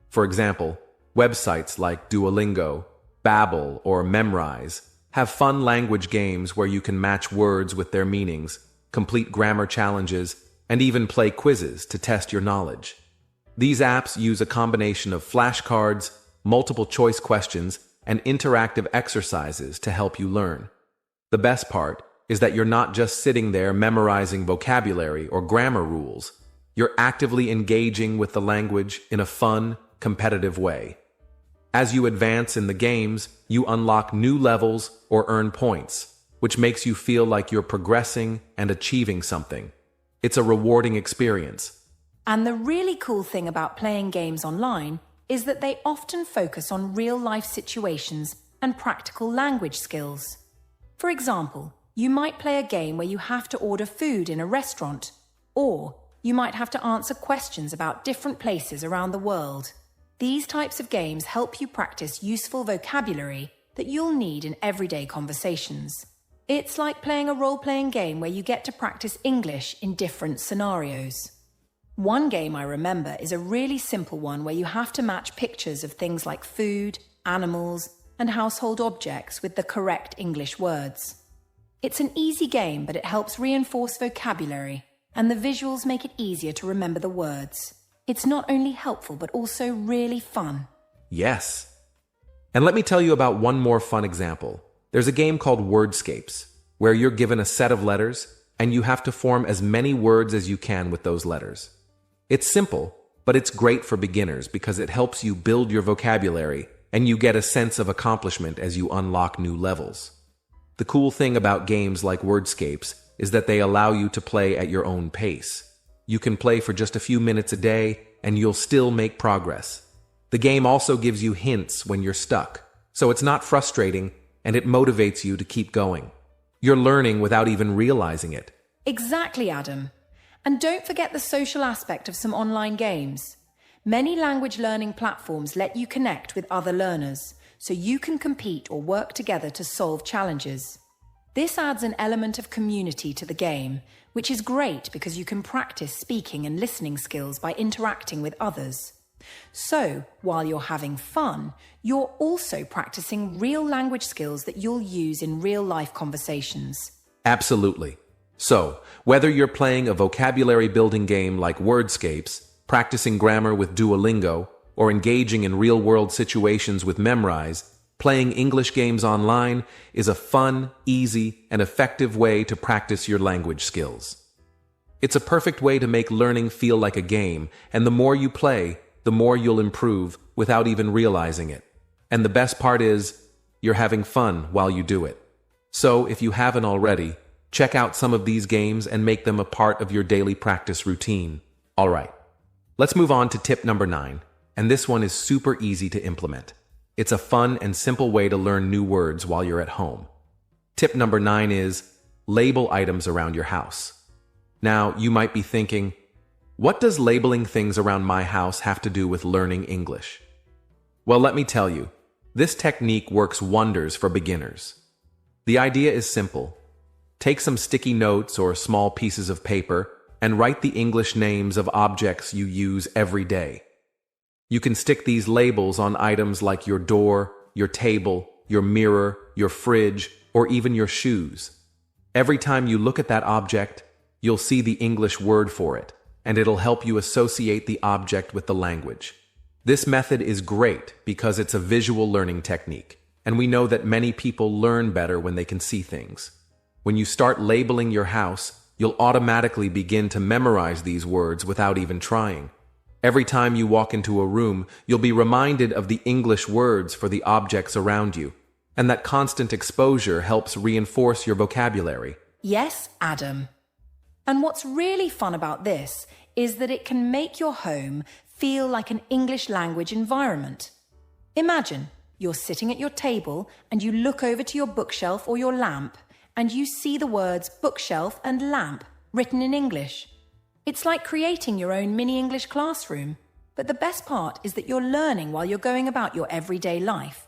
For example, websites like Duolingo, Babbel, or Memrise have fun language games where you can match words with their meanings, complete grammar challenges, and even play quizzes to test your knowledge. These apps use a combination of flashcards, multiple choice questions, and interactive exercises to help you learn. The best part is that you're not just sitting there memorizing vocabulary or grammar rules. You're actively engaging with the language in a fun, competitive way. As you advance in the games, you unlock new levels or earn points, which makes you feel like you're progressing and achieving something. It's a rewarding experience. And the really cool thing about playing games online is that they often focus on real-life situations and practical language skills. For example, you might play a game where you have to order food in a restaurant, or you might have to answer questions about different places around the world. These types of games help you practice useful vocabulary that you'll need in everyday conversations. It's like playing a role-playing game where you get to practice English in different scenarios. One game I remember is a really simple one where you have to match pictures of things like food, animals, and household objects with the correct English words. It's an easy game, but it helps reinforce vocabulary, and the visuals make it easier to remember the words. It's not only helpful, but also really fun. Yes. And let me tell you about one more fun example. There's a game called Wordscapes, where you're given a set of letters and you have to form as many words as you can with those letters. It's simple, but it's great for beginners because it helps you build your vocabulary and you get a sense of accomplishment as you unlock new levels. The cool thing about games like Wordscapes is that they allow you to play at your own pace. You can play for just a few minutes a day and you'll still make progress. The game also gives you hints when you're stuck, so it's not frustrating and it motivates you to keep going. You're learning without even realizing it. Exactly, Adam. And don't forget the social aspect of some online games. Many language learning platforms let you connect with other learners, so you can compete or work together to solve challenges. This adds an element of community to the game, which is great because you can practice speaking and listening skills by interacting with others. So, while you're having fun, you're also practicing real language skills that you'll use in real-life conversations. Absolutely. So, whether you're playing a vocabulary building game like Wordscapes, practicing grammar with Duolingo, or engaging in real-world situations with Memrise, playing English games online is a fun, easy, and effective way to practice your language skills. It's a perfect way to make learning feel like a game, and the more you play, the more you'll improve without even realizing it. And the best part is, you're having fun while you do it. So, if you haven't already, check out some of these games and make them a part of your daily practice routine. All right, let's move on to tip number 9, and this one is super easy to implement. It's a fun and simple way to learn new words while you're at home. Tip number 9 is label items around your house. Now, you might be thinking, what does labeling things around my house have to do with learning English? Well, let me tell you, this technique works wonders for beginners. The idea is simple. Take some sticky notes or small pieces of paper and write the English names of objects you use every day. You can stick these labels on items like your door, your table, your mirror, your fridge, or even your shoes. Every time you look at that object, you'll see the English word for it, and it'll help you associate the object with the language. This method is great because it's a visual learning technique, and we know that many people learn better when they can see things. When you start labeling your house, you'll automatically begin to memorize these words without even trying. Every time you walk into a room, you'll be reminded of the English words for the objects around you, and that constant exposure helps reinforce your vocabulary. Yes, Adam. And what's really fun about this is that it can make your home feel like an English language environment. Imagine you're sitting at your table and you look over to your bookshelf or your lamp and you see the words bookshelf and lamp written in English. It's like creating your own mini English classroom. But the best part is that you're learning while you're going about your everyday life.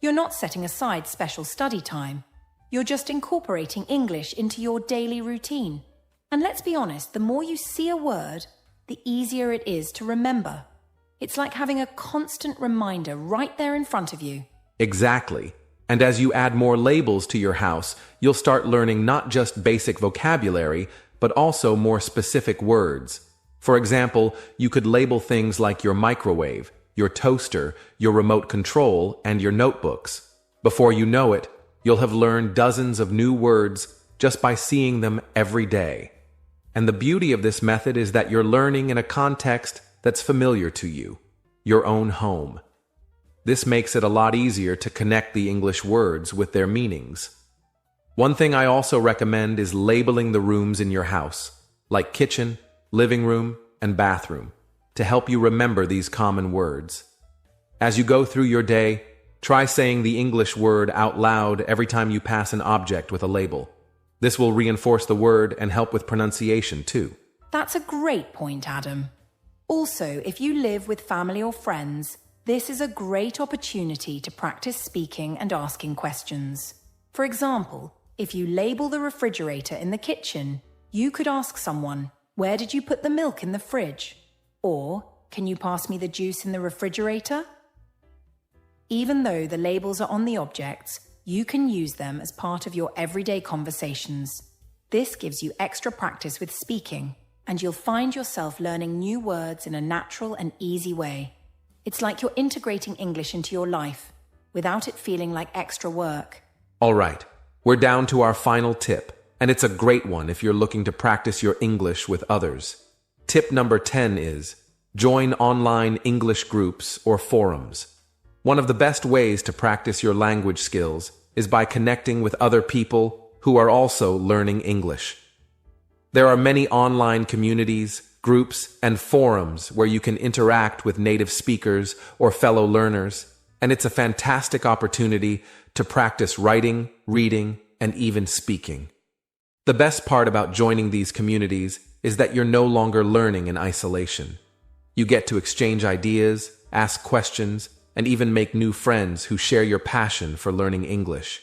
You're not setting aside special study time. You're just incorporating English into your daily routine. And let's be honest, the more you see a word, the easier it is to remember. It's like having a constant reminder right there in front of you. Exactly. And as you add more labels to your house, you'll start learning not just basic vocabulary, but also more specific words. For example, you could label things like your microwave, your toaster, your remote control, and your notebooks. Before you know it, you'll have learned dozens of new words just by seeing them every day. And the beauty of this method is that you're learning in a context that's familiar to you, your own home. This makes it a lot easier to connect the English words with their meanings. One thing I also recommend is labeling the rooms in your house, like kitchen, living room, and bathroom, to help you remember these common words. As you go through your day, try saying the English word out loud every time you pass an object with a label. This will reinforce the word and help with pronunciation too. That's a great point, Adam. Also, if you live with family or friends, this is a great opportunity to practice speaking and asking questions. For example, if you label the refrigerator in the kitchen, you could ask someone, "Where did you put the milk in the fridge?" Or, "Can you pass me the juice in the refrigerator?" Even though the labels are on the objects, you can use them as part of your everyday conversations. This gives you extra practice with speaking, and you'll find yourself learning new words in a natural and easy way. It's like you're integrating English into your life, without it feeling like extra work. All right, we're down to our final tip, and it's a great one if you're looking to practice your English with others. Tip number 10 is join online English groups or forums. One of the best ways to practice your language skills is by connecting with other people who are also learning English. There are many online communities, groups, and forums where you can interact with native speakers or fellow learners, and it's a fantastic opportunity to practice writing, reading, and even speaking. The best part about joining these communities is that you're no longer learning in isolation. You get to exchange ideas, ask questions, and even make new friends who share your passion for learning English.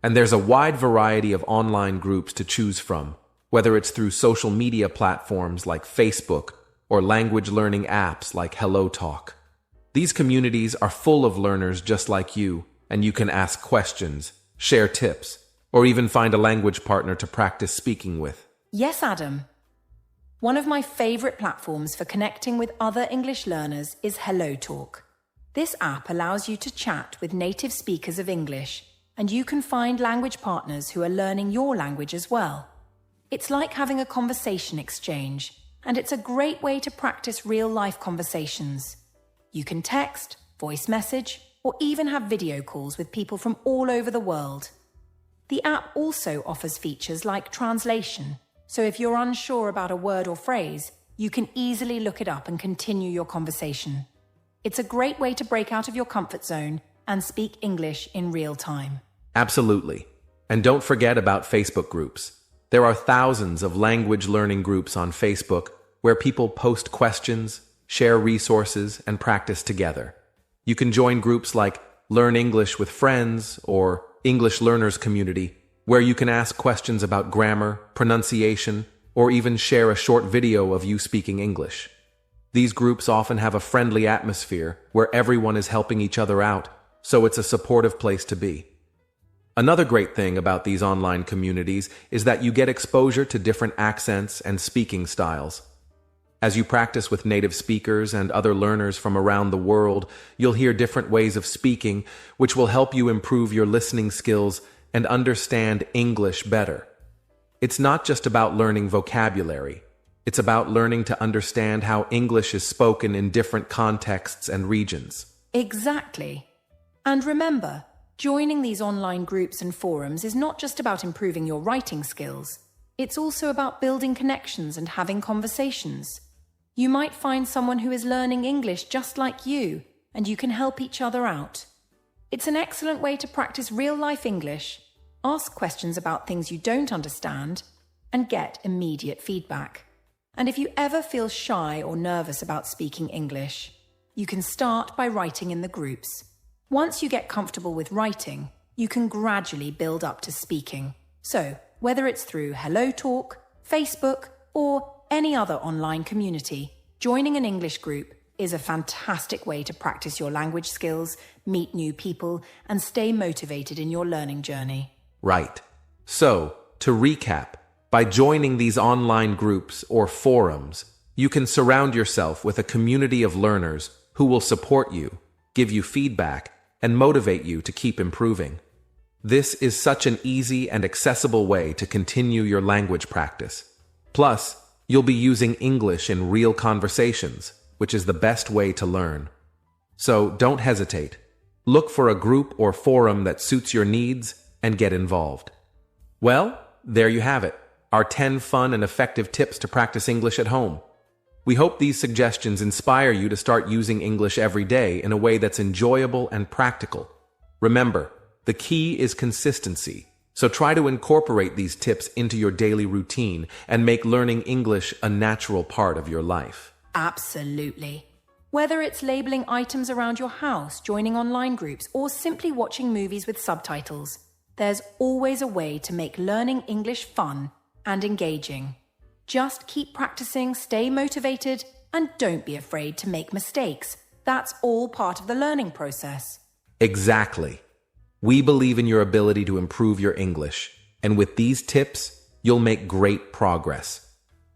And there's a wide variety of online groups to choose from, whether it's through social media platforms like Facebook or language learning apps like HelloTalk. These communities are full of learners just like you, and you can ask questions, share tips, or even find a language partner to practice speaking with. Yes, Adam. One of my favorite platforms for connecting with other English learners is HelloTalk. This app allows you to chat with native speakers of English, and you can find language partners who are learning your language as well. It's like having a conversation exchange, and it's a great way to practice real-life conversations. You can text, voice message, or even have video calls with people from all over the world. The app also offers features like translation, so if you're unsure about a word or phrase, you can easily look it up and continue your conversation. It's a great way to break out of your comfort zone and speak English in real time. Absolutely. And don't forget about Facebook groups. There are thousands of language learning groups on Facebook where people post questions, share resources, and practice together. You can join groups like Learn English with Friends or English Learners Community, where you can ask questions about grammar, pronunciation, or even share a short video of you speaking English. These groups often have a friendly atmosphere where everyone is helping each other out, so it's a supportive place to be. Another great thing about these online communities is that you get exposure to different accents and speaking styles. As you practice with native speakers and other learners from around the world, you'll hear different ways of speaking, which will help you improve your listening skills and understand English better. It's not just about learning vocabulary. It's about learning to understand how English is spoken in different contexts and regions. Exactly. And remember, joining these online groups and forums is not just about improving your writing skills. It's also about building connections and having conversations. You might find someone who is learning English just like you, and you can help each other out. It's an excellent way to practice real-life English, ask questions about things you don't understand, and get immediate feedback. And if you ever feel shy or nervous about speaking English, you can start by writing in the groups. Once you get comfortable with writing, you can gradually build up to speaking. So, whether it's through HelloTalk, Facebook, or any other online community, joining an English group is a fantastic way to practice your language skills, meet new people, and stay motivated in your learning journey. Right. So, to recap, by joining these online groups or forums, you can surround yourself with a community of learners who will support you, give you feedback, and motivate you to keep improving. This is such an easy and accessible way to continue your language practice. Plus, you'll be using English in real conversations, which is the best way to learn. So don't hesitate. Look for a group or forum that suits your needs and get involved. Well, there you have it, our 10 fun and effective tips to practice English at home. We hope these suggestions inspire you to start using English every day in a way that's enjoyable and practical. Remember, the key is consistency. So try to incorporate these tips into your daily routine and make learning English a natural part of your life. Absolutely. Whether it's labeling items around your house, joining online groups, or simply watching movies with subtitles, there's always a way to make learning English fun and engaging. Just keep practicing, stay motivated, and don't be afraid to make mistakes. That's all part of the learning process. Exactly. We believe in your ability to improve your English, and with these tips, you'll make great progress.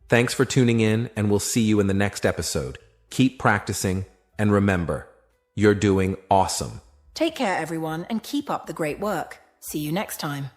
Thanks for tuning in, and we'll see you in the next episode. Keep practicing, and remember, you're doing awesome. Take care, everyone, and keep up the great work. See you next time.